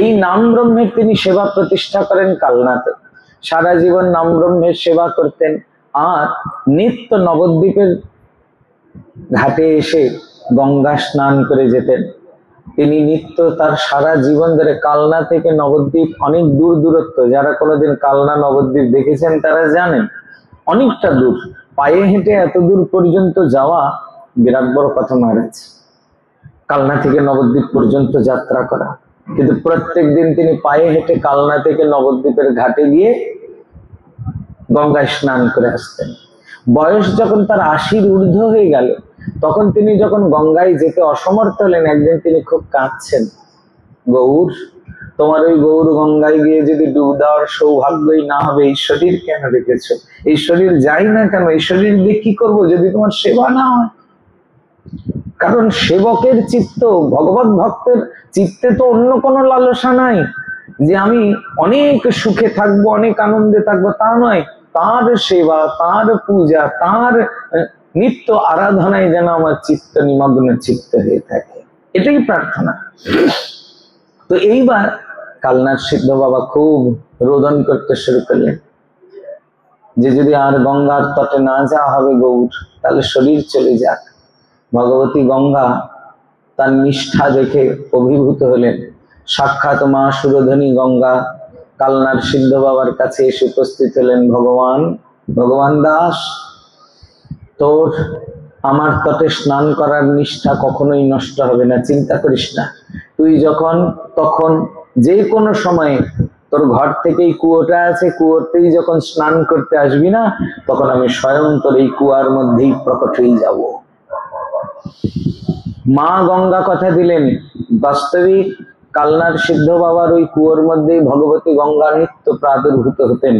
এই নাম ব্রহ্মের তিনি সেবা প্রতিষ্ঠা করেন কালনাতে। সারা জীবন নাম ব্রহ্মের সেবা করতেন। আর নিত্য নবদ্বীপের ঘাটে এসে গঙ্গা স্নান করে যেতেন। তিনি নিত্য তার সারা জীবন ধরে, কালনা থেকে নবদ্বীপ অনেক দূর দূরত্ব, যারা কোনোদিন কালনা নবদ্বীপ দেখেছেন তারা জানেন অনেকটা দূর। পায়ে হেঁটে এত দূর পর্যন্ত যাওয়া বিরাট বড় কথা মহারাজ, কালনা থেকে নবদ্বীপ পর্যন্ত যাত্রা করা। কিন্তু প্রত্যেক দিন তিনি পায়ে হেঁটে কালনা থেকে নবদ্বীপের ঘাটে গিয়ে গঙ্গায় স্নান করে আসতেন। বয়স যখন তার 80-র ঊর্ধ্ব হয়ে গেল, তখন তিনি যখন গঙ্গায় যেতে অসমর্থ হলেন, একদিন তিনি খুব কাঁদছেন, গৌর তোমার ওই গৌর গঙ্গায় গিয়ে যদি ডুব দেওয়ার সৌভাগ্যই না হবে, এই শরীর কেন রেখেছো? এই শরীর যাই না কেন, এই শরীর দিয়ে কি করবো যদি তোমার সেবা না হয়? কারণ সেবকের চিত্ত, ভগবত ভক্তের চিত্তে তো অন্য কোনো লালসা নাই যে আমি অনেক সুখে থাকবো, অনেক আনন্দে থাকবো, তা নয়। তার সেবা, তার পূজা, তার নিত্য আরাধনায় যেন আমার চিত্ত নিমগ্ন চিত্ত হয়ে থাকে, এটাই প্রার্থনা। তো এইবার কালনার সিদ্ধ বাবা খুব রোদন করতে শুরু করলেন যে যদি আর গঙ্গার তটে না যাওয়া হবে গৌর, তাহলে শরীর চলে যাক। ভগবতী গঙ্গা তার নিষ্ঠা দেখে অভিভূত হলেন। সাক্ষাৎ মা সুরধনী গঙ্গা কালনার সিদ্ধ বাবার কাছে এসে উপস্থিত হলেন। ভগবান দাস, তোর আমার তটে স্নান করার নিষ্ঠা কখনোই নষ্ট হবে না, চিন্তা করিস না। তুই যখন তখন যে কোনো সময়ে তোর ঘর থেকেই কুয়োটা আছে, কুয়োতেই যখন স্নান করতে আসবি না, তখন আমি স্বয়ং তোর এই কুয়ার মধ্যেই প্রকট হয়ে যাব। মা গঙ্গা কথা দিলেন। বাস্তবিক কালনার সিদ্ধ বাবার ওই কুয়োর মধ্যেই ভগবতী গঙ্গা নিত্য প্রাদুর্ভূত হতেন।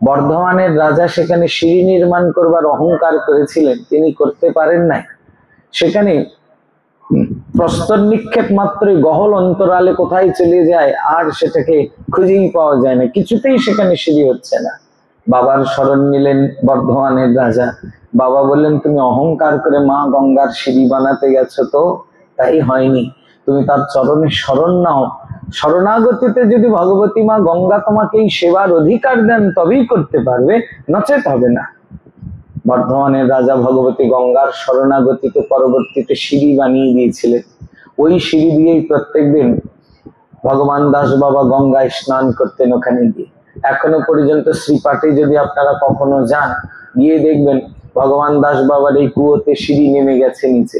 বর্ধমানের রাজা সেখানে সিঁড়ি নির্মাণ করবার অহংকার করেছিলেন, তিনি করতে পারেন নাই। সেখানে প্রস্তর নিক্ষেপ মাত্রই গহল অন্তরালে কোথায় চলে যায়, আর সেটাকে খুঁজেই পাওয়া যায় না, কিছুতেই সেখানে সিঁড়ি হচ্ছে না। বাবার শরণ নিলেন বর্ধমানের রাজা। বাবা বললেন, তুমি অহংকার করে মা গঙ্গার সিঁড়ি বানাতে গেছো, তো তাই হয়নি। তুমি তার চরণে শরণ নাও। শরণাগতিতে যদি ভগবতী মা গঙ্গা তোমাকে এই সেবার অধিকার দেন, তবেই করতে পারবে, নচেত হবে না। বর্ধমানের রাজা ভগবতী গঙ্গার শরণাগতিতে পরবর্তীতে সিঁড়ি বানিয়ে দিয়েছিলেন। ওই সিঁড়ি দিয়েই প্রত্যেকদিন ভগবান দাস বাবা গঙ্গায় স্নান করতেন ওখানে গিয়ে। এখনো পর্যন্ত শ্রীপাঠে যদি আপনারা কখনো যান, গিয়ে দেখবেন ভগবান দাস বাবার এই কুয়োতে সিঁড়ি নেমে গেছে নিচে।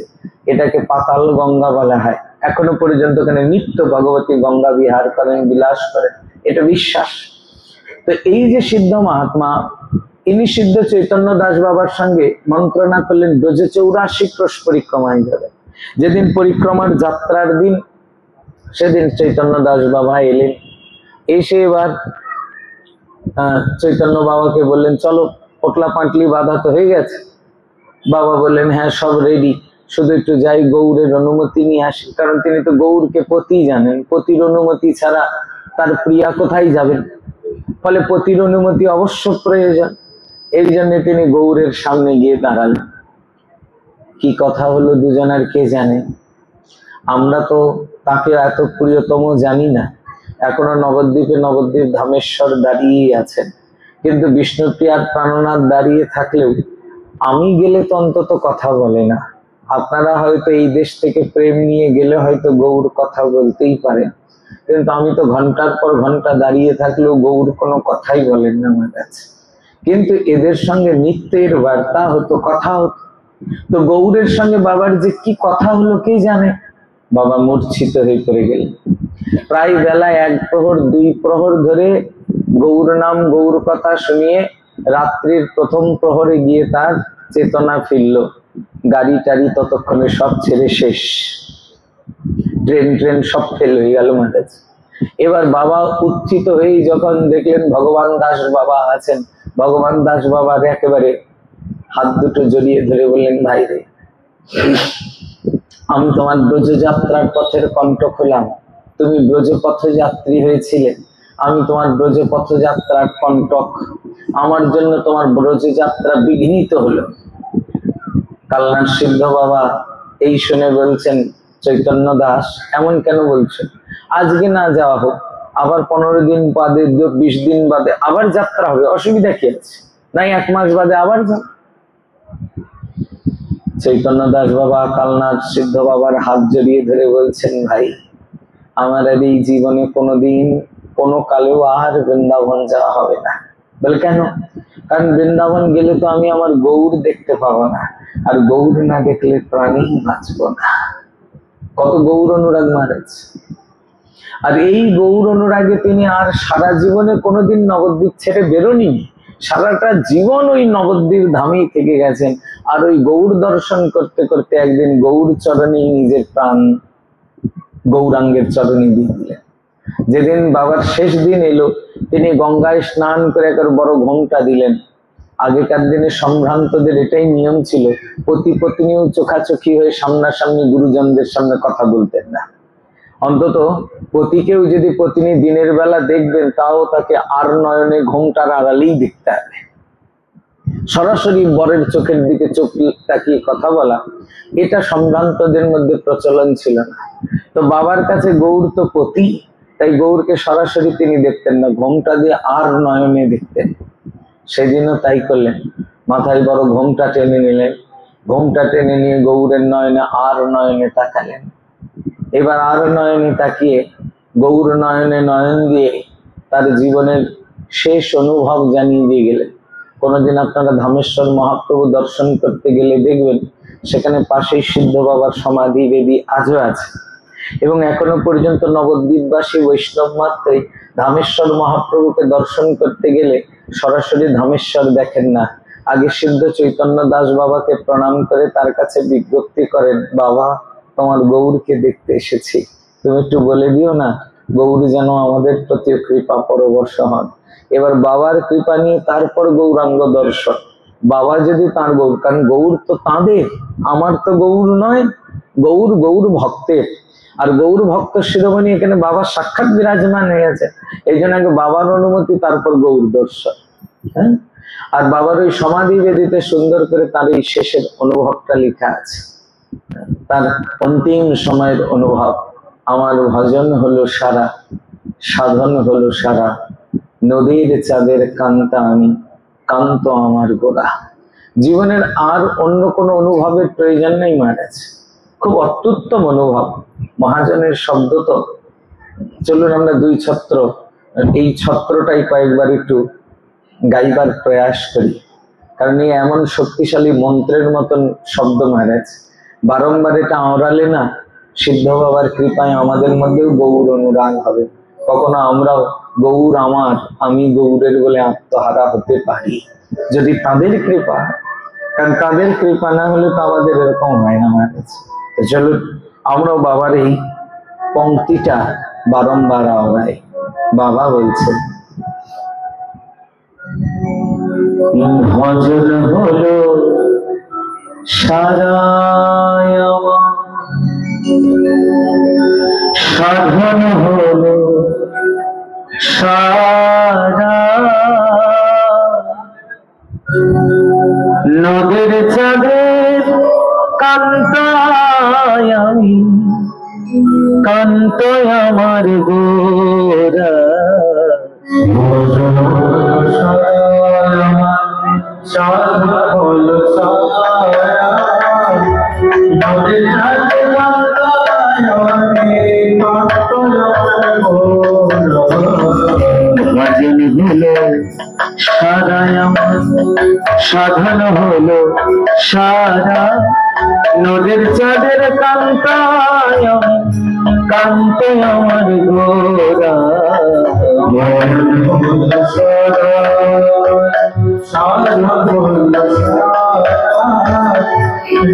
এটাকে পাতাল গঙ্গা বলা হয়। এখনো পর্যন্ত ওখানে নিত্য ভগবতী গঙ্গা বিহার করেন, বিলাস করেন, এটা বিশ্বাস। তো এই যে সিদ্ধ মহাত্মা, ইনি সিদ্ধ চৈতন্য দাস বাবার সঙ্গে মন্ত্রণা করলেন ব্রজে 84 ক্রোশ পরিক্রমায় যাবে। যেদিন পরিক্রমার যাত্রার দিন, সেদিন চৈতন্য দাস বাবা এলেন। এসে এবার চৈতন্য বাবাকে বললেন, চলো, পোটলা পাটলি বাঁধা তো হয়ে গেছে। বাবা বললেন, হ্যাঁ সব রেডি, শুধু একটু যাই গৌরের অনুমতি নিয়ে আসি। কারণ তিনি তো গৌরকে পতি জানেন, পতির অনুমতি ছাড়া তার প্রিয়া কোথায় যাবেন, ফলে পতির অনুমতি অবশ্য প্রয়োজন। এই জন্য তিনি গৌরের সামনে গিয়ে দাঁড়ালেন। কি কথা হলো দুজনের কে জানে। আমরা তো তাকে এত প্রিয়তম জানি না। এখনো নবদ্বীপে নবদ্বীপ ধামেশ্বর দাঁড়িয়েই আছেন, কিন্তু বিষ্ণুপ্রিয়ার প্রাণনাথ দাঁড়িয়ে থাকলেও আমি গেলে তো অন্তত কথা বলে না। আপনারা হয়তো এই দেশ থেকে প্রেম নিয়ে গেলে হয়তো গৌর কথা বলতেই পারেন, কিন্তু আমি তো ঘন্টার পর ঘন্টা দাঁড়িয়ে থাকলেও গৌর কোনো কথাই বলেন না আমার কাছে। কিন্তু এদের সঙ্গে নিত্যের বার্তা হতো, কথা হতো। তো গৌরের সঙ্গে বাবার যে কি কথা হলো কে জানে। বাবা মূর্ছিত হয়ে পড়ে গেলেন। প্রায় বেলা 1 প্রহর 2 প্রহর ধরে গৌর নাম গৌর কথা শুনিয়ে রাত্রির প্রথম প্রহরে গিয়ে তার চেতনা ফিরল। গাড়ি টাড়ি ততক্ষণে সব ছেড়ে শেষ, ট্রেন সব ফেল হয়ে গেল মাঝে। এবার বাবা উত্থিত হয়ে যখন দেখলেন ভগবান দাস বাবা আছেন, ভগবান দাস বাবার একেবারে হাত দুটো জড়িয়ে ধরে বললেন, ভাই রে, আমি তোমার ব্রজযাত্রার পথের কণ্ঠক হলাম। তুমি ব্রজপথযাত্রী হয়েছিলে, আমি তোমার ব্রজপথযাত্রার কণ্ঠক। আমার জন্য তোমার ব্রজযাত্রা বিঘ্নিত হলো। কালনাথ সিদ্ধ বাবা এই শুনে বলছেন, চৈতন্য দাস এমন কেন বলছো? আজকে না যাওয়া হোক, আবার 15 দিন বাদে 20 দিন বাদে আবার যাত্রা হবে, অসুবিধা কি আছে? নাই 1 মাস বাদে আবার যাও। চৈতন্য দাস বাবা কালনাথ সিদ্ধ বাবার হাত জড়িয়ে ধরে বলছেন, ভাই আমার এই জীবনে কোনোদিন কোনো কালেও আর বৃন্দাবন যাওয়া হবে না। বলে কেন? কারণ বৃন্দাবন গেলে তো আমি আমার গৌর দেখতে পাবো না, আর গৌর না দেখলে প্রাণী বাঁচবো না। কত গৌর অনুরাগ মহারাজ। আর এই গৌর অনুরাগে তিনি আর সারা জীবনে কোনোদিন নবদ্বীপ ছেড়ে বেরোনি। সারাটা জীবন ওই নবদ্বীপ ধামেই থেকে গেছেন। আর ওই গৌর দর্শন করতে করতে একদিন গৌর চরণে নিজের প্রাণ গৌরাঙ্গের চরণে দিয়ে দিলেন। যেদিন বাবার শেষ দিন এলো, তিনি গঙ্গায় স্নান করে একবার বড় ঘোমটা দিলেন। আগেকার দিনে সম্ভ্রান্তদের এটাই নিয়ম ছিল, পতি পত্নীও চোখাচোখি হয়ে সামনাসামনি গুরুজনদের সামনে কথা বলতেন না। অন্তত পতিকেও যদি পত্নী দিনের বেলা দেখবেন, তাও তাকে আর নয়নে ঘোমটার আড়ালেই দেখতে হবে। সরাসরি বরের চোখের দিকে চোখ তাকিয়ে কথা বলা, এটা সম্ভ্রান্তদের মধ্যে প্রচলন ছিল না। তো বাবার কাছে গৌর তো পতি, তাই গৌরকে সরাসরি তিনি দেখতেন না, ঘোমটা দিয়ে আর নয়নে দেখতেন। সেদিনও তাই করলেন, মাথায় বড় ঘোমটা টেনে নিলেন। ঘোমটা টেনে নিয়ে গৌরের নয়নে আর নয়নে তাকালেন। এবার আর নয়নে তাকিয়ে গৌর নয়নে নয়ন দিয়ে তার জীবনের শেষ অনুভব জানিয়ে দিয়ে গেলেন। কোনোদিন আপনারা ধামেশ্বর মহাপ্রভু দর্শন করতে গেলে দেখবেন সেখানে পাশেই সিদ্ধ বাবার সমাধি বেদী আজও আছে। এবং এখনো পর্যন্ত নবদ্বীপবাসী বৈষ্ণব মাত্রই ধামেশ্বর মহাপ্রভুকে দর্শন করতে গেলে সরাসরি ধামেশ্বর দেখেন না, আগে সিদ্ধ চৈতন্য দাস বাবাকে প্রণাম করে তার কাছে বিজ্ঞপ্তি করেন, বাবা তোমার গৌরকে দেখতে এসেছি, তুমি একটু বলে দিও না গৌর যেন আমাদের প্রতি কৃপা পরবশ হন। এবার বাবার কৃপা নিয়ে তারপর গৌরাঙ্গ দর্শন। বাবা যদি তাঁর গৌর, কারণ গৌর তো তাঁদের, আমার তো গৌর নয়, গৌর গৌর ভক্তের। আর গৌর ভক্ত শিরোমণি এখানে বাবার সাক্ষাৎ বিরাজমান হয়ে গেছে, এই জন্য আগে বাবার অনুমতি তারপর গৌর দর্শন। হ্যাঁ, আর বাবার ওই সমাধি বেদিতে সুন্দর করে তার এই শেষের অনুভবটা লেখা আছে, তার অন্তিম সময়ের অনুভব। আমার ভজন হলো সারা, সাধন হলো সারা, নদীর চাঁদের কান্তা আমি, কান্ত আমার গোড়া। জীবনের আর অন্য কোনো অনুভবের প্রয়োজন নেই মহারাজ। খুব অত্যুত্তম অনুভব। মহাজনের শব্দ তো, চলুন আমরা 2 ছত্র এই ছত্রটাই কয়েকবার একটু গাইবার প্রয়াস করি, কারণ এই এমন শক্তিশালী মন্ত্রের মতন শব্দ মহারাজ। বারংবার এটা আওড়ালে না সিদ্ধ বাবার কৃপায় আমাদের মধ্যেও গৌর অনুরাগ হবে। কখনো আমরাও গৌর আমার, আমি গৌরের বলে আত্মহারা হতে পারি যদি তাদের কৃপা। কারণ তাদের কৃপা না হলে তো আমাদের এরকম হয় না মহারাজ। তো চলুন আমরাও বাবার এই পংক্তিটা বারংবার আওড়াই। বাবা বলছেন, ভজন হলো সারা, সাধন হলো সারা, নদীর চাঁদের কান্তায় আমি কান্ত আমার গোরা ভজন হলো সারায় আমার সাধন হলো সারা নদীর চাঁদের কান্তায় আমি কান্ত আমার গোরা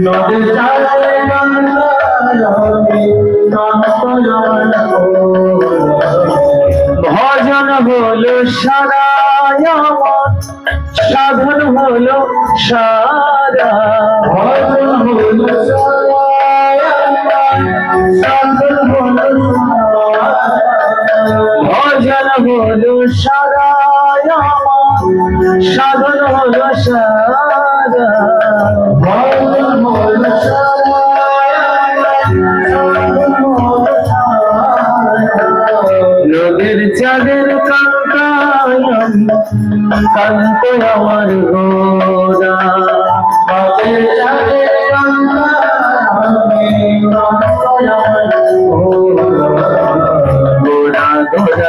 নদীর চাঁদের কান্তায় আমি কান্ত আমার গোরা ভজন হলো সারায় আমার সাধন হলো সারা ভজন হলো সারায় আমার সাধন হলো ভজন হলো সারায় আমার সাধন হলো সারা ভজন হলো সারায় আমার সাধন হলো নদীর চাঁদের কান্তায় আমি কান্ত আমার গোরা নদীর চাঁদের কান্তায় আমি কান্ত আমার গোরা গোরা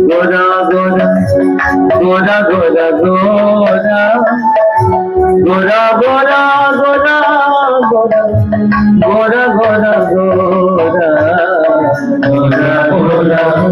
গোরা গোরা গোরা গোরা গোরা গোরা গোরা গোরা গোরা গোরা গোরা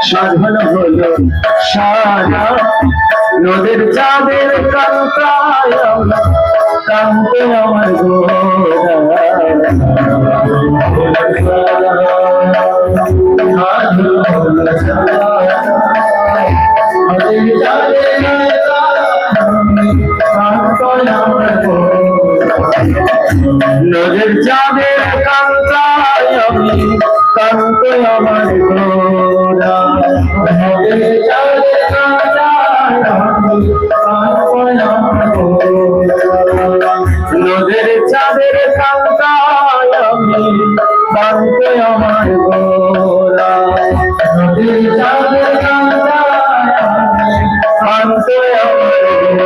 সাধন হলো সারা নদীর চাঁদের কান্তায় কান্তে আমার গোরা চাঁদের কান্তায় আমি কান্ত আমার গোরা, নদের চাঁদের কান্তায় আমি কান্ত আমার গোরা, নদের চাঁদের কান্তায় আমি কান্ত আমার গোরা, নদের চাঁদের কান্তায় আমি কান্ত আমার গোরা।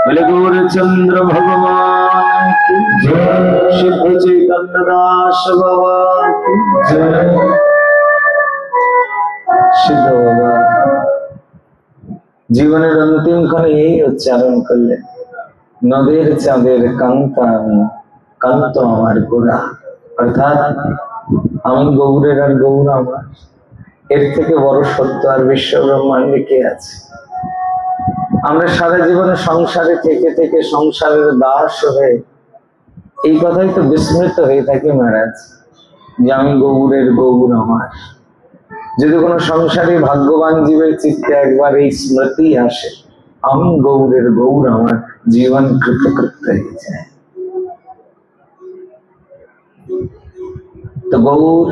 বলে গৌরচন্দ্র ভগবান কি জয়, শিব চৈতন্য দাস বাবা কি জয়। সিদ্ধ বাবা জীবনের অন্তিম ক্ষণে এই উচ্চারণ করলেন, নদের চাঁদের কান্তা আমি কান্ত আমার গোরা। অর্থাৎ আমি গৌরের আর গৌর আমার, এর থেকে বড় সত্য আর বিশ্ব ব্রহ্মাণ্ডে কে আছে? আমরা সারা জীবনে সংসারে থেকে থেকে সংসারের দাস হয়ে এই কথাই তো বিস্মৃত হয়ে থাকি মহারাজ, যে আমি গৌরের গৌর আমার। যদি কোনো সংসারে ভাগ্যবান জীবের চিত্তে একবার এই স্মৃতি আসে, আমি গৌরের গৌর আমার, জীবন কৃতকৃত্য হয়ে যায়। তো গৌর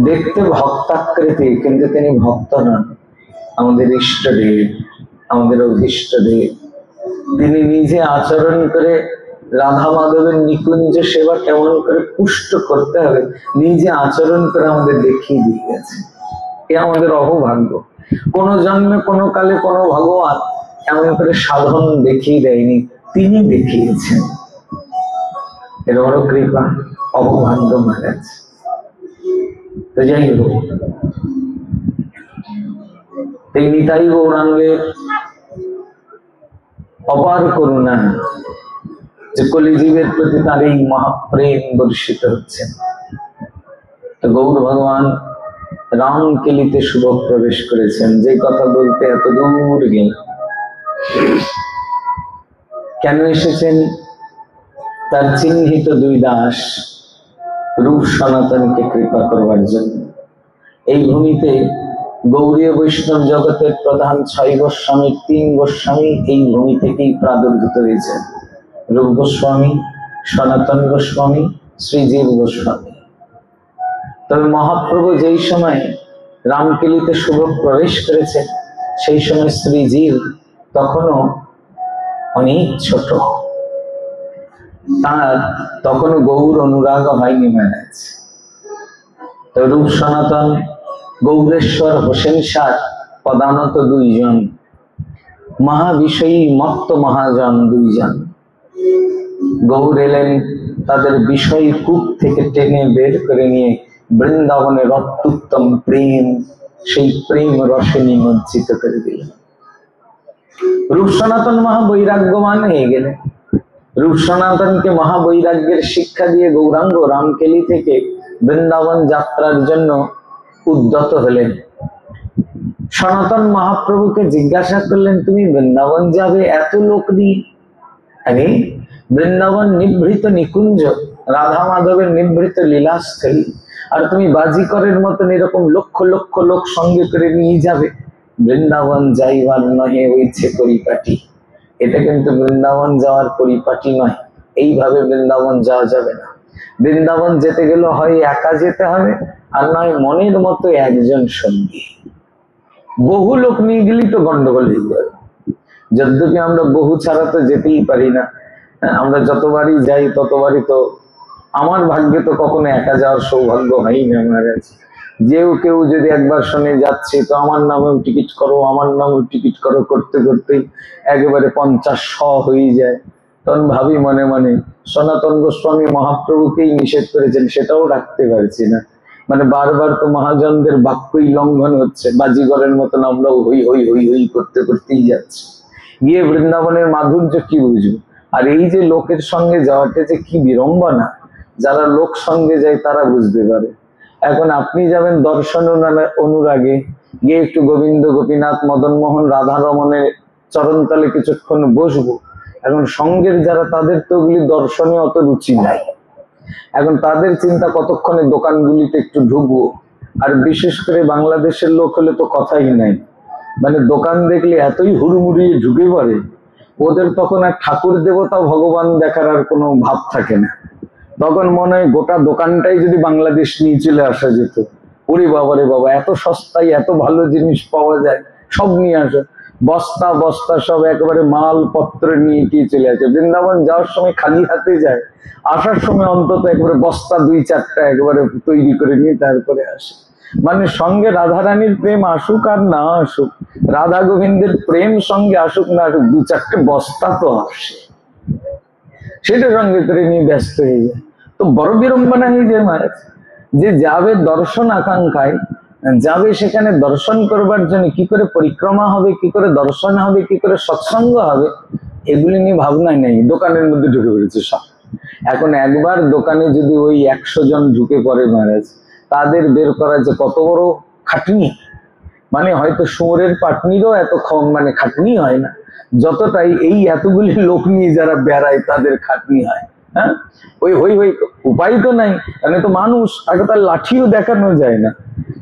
দেখতে ভক্তাকৃতি, কিন্তু তিনি ভক্ত নন, আমাদের ইষ্টদেব, আমাদের অভীষ্টদেব। তিনি নিজে আচরণ করে রাধা মাধবের নিকুঞ্জ সেবা কেমন করে পুষ্ট করতে হবে নিজে আচরণ করে আমাদের দেখিয়ে দিয়ে গেছে। এ আমাদের অহভাগ্য। কোন জন্মে কোনো কালে কোনো ভগবান এমন করে সাধন দেখিয়ে দেয়নি, তিনি দেখিয়েছেন। এর বড় কৃপা, অহভাগ্য মহারাজ। তো যাই হোক, এই নিতাই গৌরাঙ্গের অপার করুণা যে কলিজীবের প্রতি তার এই মহাপ্রেম বর্ষিত হচ্ছে। তো গৌর ভগবান রামকেলিতে শুভ প্রবেশ করেছেন, যে কথা বলতে এত দূর গেল। কেন এসেছেন? তার চিহ্নিত দুই দাস রূপ সনাতনকে কৃপা করবার জন্য। এই ভূমিতে গৌড়ীয় বৈষ্ণব জগতের প্রধান 6 গোস্বামীর 3 গোস্বামী এই ভূমি থেকেই প্রাদুর্ভূত হয়েছেন, রূপ গোস্বামী, সনাতন গোস্বামী, শ্রীজীব গোস্বামী। তবে মহাপ্রভু যেই সময় রামকেলিতে শুভ প্রবেশ করেছেন, সেই সময় শ্রীজীব তখনও অনেক ছোট, তার তখনও গৌর অনুরাগ হয়নি মহারাজ। তো রূপ সনাতন, গৌরেশ্বর, হোসেন শাহ প্রধানত 2 জন, মহাবিষয়ী মত্ত মহাজন 2 জন। গৌর এলেন তাদের বিষয় কূপ থেকে টেনে বের করে নিয়ে বৃন্দাবনের অত্যুত্তম প্রেম, সেই প্রেম রসে নিমজ্জিত করে দিলেন। রূপ সনাতন মহাবৈরাগ্যমান হয়ে গেলেন। রূপ সনাতনকে মহাবৈরাগ্যের শিক্ষা দিয়ে গৌরাঙ্গ রামকেলি থেকে বৃন্দাবন যাত্রার জন্য উদ্যত হলেন। সনাতন মহাপ্রভুকে জিজ্ঞাসা করলেন, তুমি বৃন্দাবন যাবে এত লোক নিয়ে? আরে বৃন্দাবন নিভৃত নিকুঞ্জ, রাধা মাধবের নিভৃত লীলাস্থলী, আর তুমি বাজিকরের মতন এরকম লক্ষ লক্ষ লোক সঙ্গে করে নিয়ে যাবে? বৃন্দাবন যাইবার নহে হয়েছে পরিপাটি। এটা কিন্তু বৃন্দাবন যাওয়ার পরিপাটি নয়, এইভাবে বৃন্দাবন যাওয়া যাবে না। বৃন্দাবন যেতে গেলে হয় একা যেতে হবে, আর নয় মনের মতো একজন সঙ্গী। বহু লোক নিয়ে গেলেই তো গন্ডগোল হয়ে যাবে। যদ্যপি আমরা বহু ছাড়া তো যেতেই পারি না, আমরা যতবারই যাই ততবারই তো, আমার ভাগ্যে তো কখনো একা যাওয়ার সৌভাগ্য হয়ই না মহারাজ। কেউ যদি একবার শুনে যাচ্ছে তো আমার নামেও টিকিট করো, আমার নামেও টিকিট করো করতে করতেই একেবারে 50 হয়ে যায়। তখন ভাবি মনে মনে, সনাতন গোস্বামী মহাপ্রভুকেই নিষেধ করেছেন, সেটাও রাখতে পারছি না। মানে বারবার তো মহাজনদের বাক্যই লঙ্ঘন হচ্ছে, বাজিগরের মতন আমরাও হই হই হই হই করতে করতেই যাচ্ছি। গিয়ে বৃন্দাবনের মাধুর্য কি বুঝবো? আর এই যে লোকের সঙ্গে যাওয়াটা যে কি বিড়ম্বনা, যারা লোক সঙ্গে যায় তারা বুঝতে পারে। এখন আপনি যাবেন দর্শন অনুরাগে, গিয়ে একটু গোবিন্দ গোপীনাথ মদন মোহন রাধা রমণের চরণতলে কিছুক্ষণ বসবো। এখন সঙ্গের যারা, তাদের তো ওগুলি দর্শনে অত রুচি নাই। এখন তাদের চিন্তা কতক্ষণে দোকানগুলিতে একটু ঢুকবো। আর বিশেষ করে বাংলাদেশের লোক হলে তো কথাই নাই, মানে দোকান দেখলে এতই হুড়মুড়িয়ে ঢুকে পড়ে ওদের তখন আর ঠাকুর দেবতা ভগবান দেখার আর কোনো ভাব থাকে না। তখন মনে হয় গোটা দোকানটাই যদি বাংলাদেশ নিয়ে চলে আসা যেত। ওরে বাবা রে বাবা, এত সস্তায় এত ভালো জিনিস পাওয়া যায়, সব নিয়ে আসো। বস্তা বস্তা সব একেবারে মালপত্র নিয়ে গিয়ে চলে আসে। বৃন্দাবন যাওয়ার সময় খালি হাতে যায়, আসার সময় অন্তত একবারে বস্তা 2-4টা একেবারে তৈরি করে নিয়ে তারপরে আসে। মানে সঙ্গে রাধারানীর প্রেম আসুক আর না আসুক, রাধা গোবিন্দের প্রেম সঙ্গে আসুক না আসুক, 2-4টে বস্তা তো আসে, সেটা সঙ্গে করে নিয়ে ব্যস্ত হয়ে যায়। তো বড় বিড়ম্বনা হয়ে যায় মহারাজ, যে যাবে দর্শন আকাঙ্ক্ষায়, যাবে সেখানে দর্শন করবার জন্য, কি করে পরিক্রমা হবে, কি করে দর্শন হবে, কি করে সৎসঙ্গ হবে, এগুলি নিয়ে ভাবনাই নেই। দোকানের মধ্যে ঢুকে পড়েছে সব। এখন একবার দোকানে যদি ওই 100 জন ঢুকে পড়ে মহারাজ, তাদের বের করা যে কত বড় খাটনি। মানে হয়তো শুয়োরের পাটনিরও এত মানে খাটনি হয় না, যতটাই এই এতগুলি লোক নিয়ে যারা বেড়ায় তাদের খাটনি হয়। হ্যাঁ, ওই হই হই উপায় তো নাই, মানে তো মানুষ আগে তার লাঠিও দেখানো যায় না।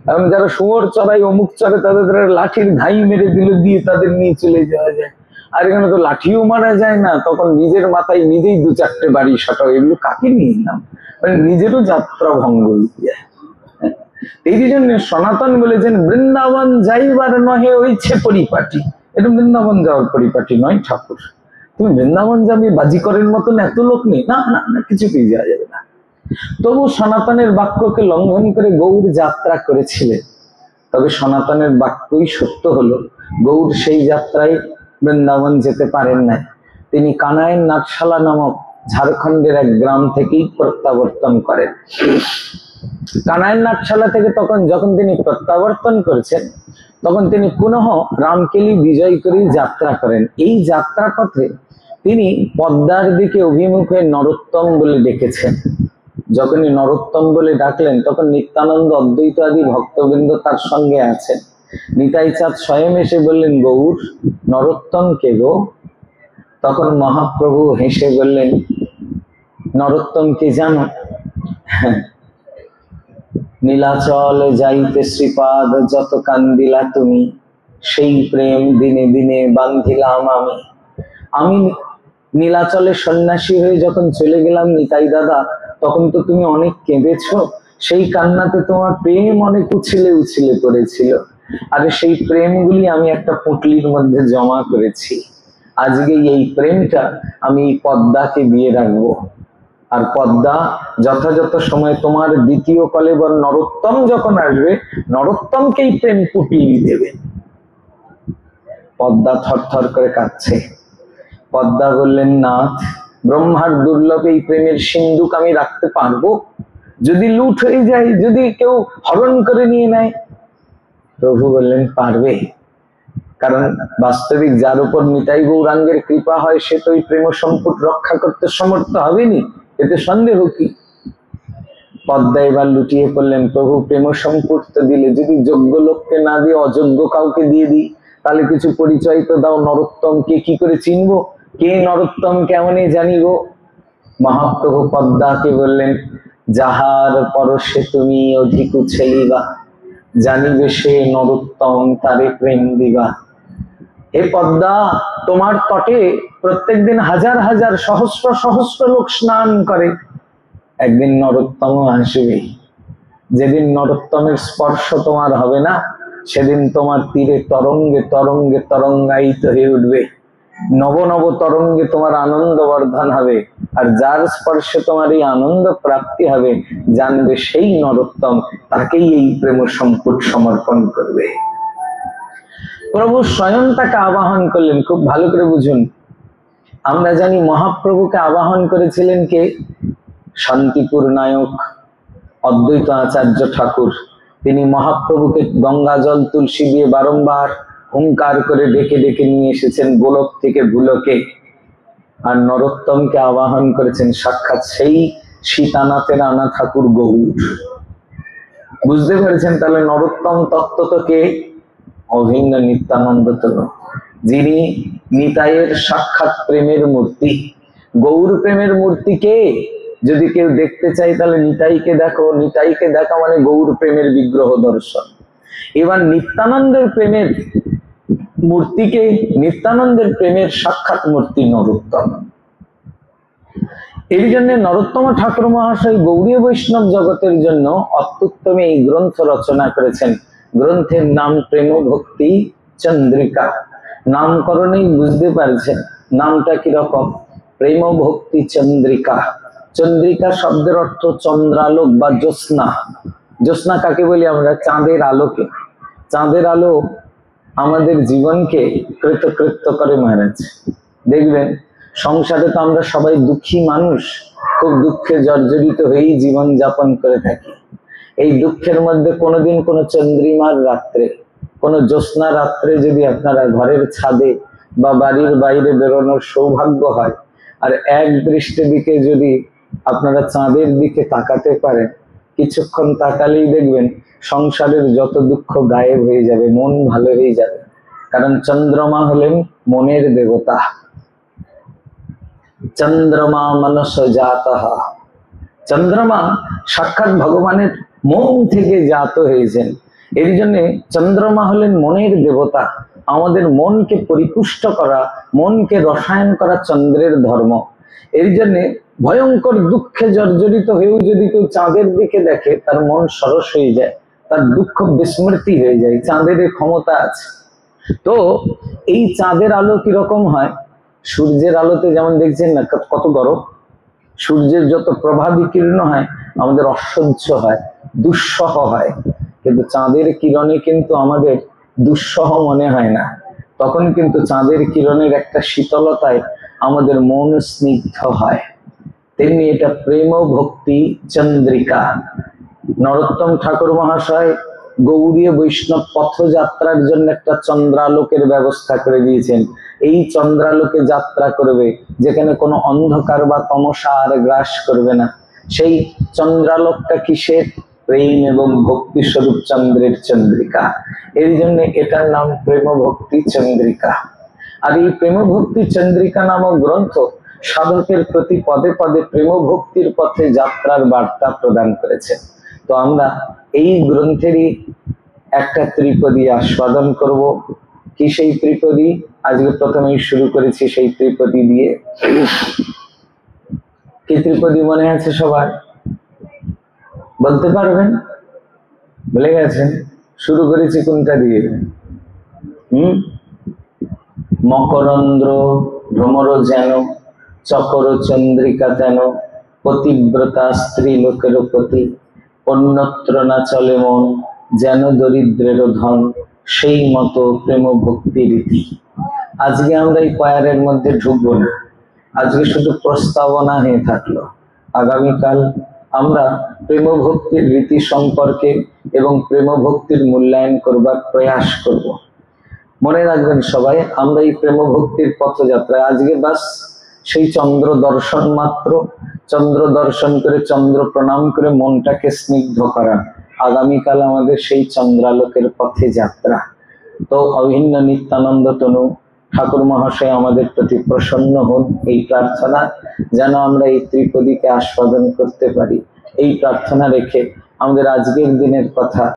এবং যারা শুয়োর চড়াই অমুক চড়ে তাদের লাঠির ধাই মেরে দিলে দিয়ে তাদের নিয়ে চলে যাওয়া যায়। আর এখানে তো লাঠিও মারা যায় না, তখন নিজের মাথায় নিজেই 2-4টে বাড়ি সাটাও, এগুলো কাকে নিয়ে নাম, মানে নিজেরও যাত্রা ভঙ্গ হয়ে যায়। এই জন্য সনাতন বলেছেন বৃন্দাবন যাইবার নহে ওইছে পরিপাটি। এটা বৃন্দাবন যাওয়ার পরিপাটি নয় ঠাকুর। তুমি বৃন্দাবন যাবে বাজিকরের মতন এত লোক নেই, না না না, কিছুতেই যাওয়া যাবে না। তবু সনাতনের বাক্যকে লঙ্ঘন করে গৌর যাত্রা করেছিলেন। তবে সনাতনের বাক্যই সত্য হলো, গৌর সেই যাত্রায় বৃন্দাবন যেতে পারেন নাই। তিনি কানাইয়ের নাটশালা নামক ঝাড়খণ্ডের এক গ্রাম থেকেই প্রত্যাবর্তন করেন। কানাইয়ের নাটশালা থেকে যখন তিনি প্রত্যাবর্তন করেছেন, তখন তিনি পুনঃ রামকেলি বিজয় করে যাত্রা করেন। এই যাত্রা পথে তিনি পদ্মার দিকে অভিমুখ হয়ে নরোত্তম বলে ডেকেছেন। যখনই নরোত্তম বলে ডাকলেন, তখন নিত্যানন্দ অদ্বৈত আদি ভক্তবৃন্দ তার সঙ্গে আছেন। নিতাই চাঁদ স্বয়ং এসে বললেন, গৌর, নরোত্তম কে গো? তখন মহাপ্রভু হেসে বললেন, নরোত্তম কে জানো? নীলাচল যাইতে শ্রীপাদ যত কান্দিলা তুমি, সেই প্রেম দিনে দিনে বান্ধিলাম আমি। আমি নীলাচলে সন্ন্যাসী হয়ে যখন চলে গেলাম নিতাই দাদা, তখন তো তুমি অনেক কেঁদেছো, সেই কান্নাতে তোমার প্রেম অনেক উছিলে উছিলে পড়েছিল। আর সেই প্রেমগুলি আমি একটা পুঁটলির মধ্যে জমা করেছি। আজকে এই প্রেমটা আমি এই পদ্মাকে দিয়ে রাখবো। আর পদ্মা যথাযথ সময় তোমার দ্বিতীয় কলেবর নরোত্তম যখন আসবে, নরোত্তমকেই প্রেম পুঁটলি দেবে। পদ্মা থরথর করে কাঁদছে। পদ্মা বললেন, নাথ, ব্রহ্মার দুর্লভ এই প্রেমের সিন্ধুক আমি রাখতে পারবো? যদি লুট হয়ে যায়, যদি কেউ হরণ করে নিয়ে নেয়? প্রভু বললেন, পারবে। কারণ বাস্তবিক যার উপর নিতাই গৌরাঙ্গের কৃপা হয়, সে তো এই প্রেম সম্পুট রক্ষা করতে সমর্থ হবেনি, এতে সন্দেহ কি? পদ্মা এবার লুটিয়ে পড়লেন, প্রভু প্রেম সম্পুট তো দিলে, যদি যোগ্য লোককে না দিয়ে অযোগ্য কাউকে দিয়ে দিই, তাহলে কিছু পরিচয় তো দাও। নরোত্তমকে কি করে চিনবো? কে নরোত্তম কেমনে জানিব? মহাপ্রভু পদ্মাকে বললেন, যাহার পরশে তুমি অধিক ছেলিবা, জানিবে সে নরোত্তম তারে প্রেম দিবা। হে পদ্মা, তোমার তটে প্রত্যেকদিন হাজার হাজার সহস্র সহস্র লোক স্নান করে, একদিন নরোত্তম আসবে। যেদিন নরোত্তমের স্পর্শ তোমার হবে না, সেদিন তোমার তীরে তরঙ্গে তরঙ্গে তরঙ্গায়িত হয়ে উঠবে, নব নব তরঙ্গে তোমার আনন্দ বর্ধন হবে। আর যার স্পর্শে তোমার এই আনন্দ প্রাপ্তি হবে, জানবে সেই নরোত্তম, তাকেই এই প্রেম সম্পুট সমর্পণ করবে। প্রভু স্বয়ং তাকে আবাহন করলেন। খুব ভালো করে বুঝুন, আমরা জানি মহাপ্রভুকে আবাহন করেছিলেন কে? শান্তিপুর নায়ক অদ্বৈত আচার্য ঠাকুর। তিনি মহাপ্রভুকে গঙ্গা জল তুলসী দিয়ে বারংবার হুঙ্কার করে ডেকে ডেকে নিয়ে এসেছেন গোলক থেকে ভুলকে। আর নরোত্তমকে আবাহন করেছেন সাক্ষাৎ সেই সীতানাথের আনা ঠাকুর গৌর। বুঝতে পেরেছেন? তাহলে নরোত্তম তত্ত্ব তো কে? অভিন্ন নিত্যানন্দ তনু, যিনি নিতাইয়ের সাক্ষাৎ প্রেমের মূর্তি। গৌর প্রেমের মূর্তি কে? যদি কেউ দেখতে চাই তাহলে নিতাইকে দেখো। নিতাইকে দেখা মানে গৌর প্রেমের বিগ্রহ দর্শন। এবার নিত্যানন্দের প্রেমের মূর্তিকে নিত্যানন্দের প্রেমের সাক্ষাৎ মূর্তি নরোত্তম। এই জন্য নরোত্তম ঠাকুর মহাশয় গৌড়ীয় বৈষ্ণব জগতের জন্য অত্যুত্তমে এই গ্রন্থ রচনা করেছেন। গ্রন্থের নাম প্রেম ভক্তি চন্দ্রিকা। নামকরণেই বুঝতে পারছেন নামটা কিরকম, প্রেম ভক্তি চন্দ্রিকা। চন্দ্রিকা শব্দের অর্থ চন্দ্রালোক বা জ্যোৎস্না। জ্যোৎস্না কাকে বলি আমরা? চাঁদের আলোকে। চাঁদের আলো আমাদের জীবনকে কৃতকৃত্য করে মহারাজ। দেখবেন সংসারে তো আমরা সবাই দুঃখী মানুষ, খুব দুঃখে জর্জরিত হয়েই জীবন যাপন করে থাকি। এই দুঃখের মধ্যে কোনোদিন কোনো চন্দ্রিমার রাত্রে, কোনো জ্যোৎস্না রাত্রে যদি আপনারা ঘরের ছাদে বা বাড়ির বাইরে বেরোনোর সৌভাগ্য হয়, আর এক দৃষ্টি দিকে যদি আপনারা চাঁদের দিকে তাকাতে পারেন, কিছুক্ষণ তাকালেই দেখবেন সংসারের যত দুঃখ গায়েব হয়ে যাবে, মন ভালো হয়ে যাবে। কারণ চন্দ্রমা হলেন মনের দেবতা। চন্দ্রমা মনস জাতঃ। চন্দ্রমা সাক্ষাৎ ভগবানের মন থেকে জাত হয়েছেন। এর জন্য চন্দ্রমা হলেন মনের দেবতা। আমাদের মনকে পরিপুষ্ট করা, মনকে রসায়ন করা চন্দ্রের ধর্ম। এর জন্য ভয়ঙ্কর দুঃখে জর্জরিত হয়েও যদি কেউ চাঁদের দিকে দেখে, তার মন সরস হয়ে যায়, তার দুঃখ বিস্মৃতি হয়ে যায়। চাঁদের ক্ষমতা আছে। তো এই চাঁদের আলো কিরকম হয়? সূর্যের আলোতে যেমন দেখছেন না কত গরম, সূর্যের যত প্রভা বিকীর্ণ হয় আমাদের অসহ্য হয়, দুঃসহ হয়। কিন্তু চাঁদের কিরণে কিন্তু আমাদের দুঃসহ মনে হয় না। তখন কিন্তু চাঁদের কিরণের একটা শীতলতায় আমাদের মন স্নিগ্ধ হয়। তেমনি এটা প্রেম ভক্তি চন্দ্রিকা। নরোত্তম ঠাকুর মহাশয় গৌড়ীয় বৈষ্ণব পথযাত্রার জন্য একটা চন্দ্রালোকের ব্যবস্থা করে দিয়েছেন। এই চন্দ্রালোকে যাত্রা করবে যেখানে কোনো অন্ধকার বা তমসা আর গ্রাস করবে না। সেই চন্দ্রালোকটা কিসের? প্রেম এবং ভক্তি স্বরূপ চন্দ্রের চন্দ্রিকা। এর জন্য এটার নাম প্রেম ভক্তি চন্দ্রিকা। আর এই প্রেম ভক্তি চন্দ্রিকা নামক গ্রন্থ সাধকের প্রতি পদে পদে প্রেম ভক্তির পথে যাত্রার বার্তা প্রদান করেছে। তো আমরা এই গ্রন্থেরই একটা ত্রিপদী আস্বাদন করব। কি সেই ত্রিপদী? আজকে প্রথমেই শুরু করেছি সেই ত্রিপদী দিয়ে। কি ত্রিপদী মনে আছে সবার? বলতে পারবেন? বলে গেছেন? শুরু করেছি কোনটা দিয়ে? মকরন্দ্র ভ্রমর যেন, চকর চন্দ্রিকা তেন, পতিব্রতা স্ত্রী লোকের প্রতি, অন্যত্র না চলে মন, যেন দরিদ্রের ধন, সেই মতো প্রেম ভক্তি রীতি। আজকে আমরা এই পায়ারের মধ্যে ঢুকবো না, আজকে শুধু প্রস্তাবনা হয়ে থাকলো। আগামীকাল আমরা প্রেম ভক্তির রীতি সম্পর্কে এবং প্রেম ভক্তির মূল্যায়ন করবার প্রয়াস করব। মনে রাখবেন সবাই, আমরা এই প্রেম ভক্তির পথযাত্রায় আজকে বাস সেই চন্দ্র দর্শন মাত্র। চন্দ্র দর্শন করে, চন্দ্র প্রণাম করে মনটাকে স্নিগ্ধ করা। আগামীকাল আমাদের সেই চন্দ্রালোকের পথে যাত্রা। তো অভিন্ন নিত্যানন্দ তনু ঠাকুর মহাশয় আমাদের প্রতি প্রসন্ন হন, এই প্রার্থনা যেন আমরা এই ত্রিপদীকে আস্বাদন করতে পারি। এই প্রার্থনা রেখে আমাদের আজকের দিনের কথা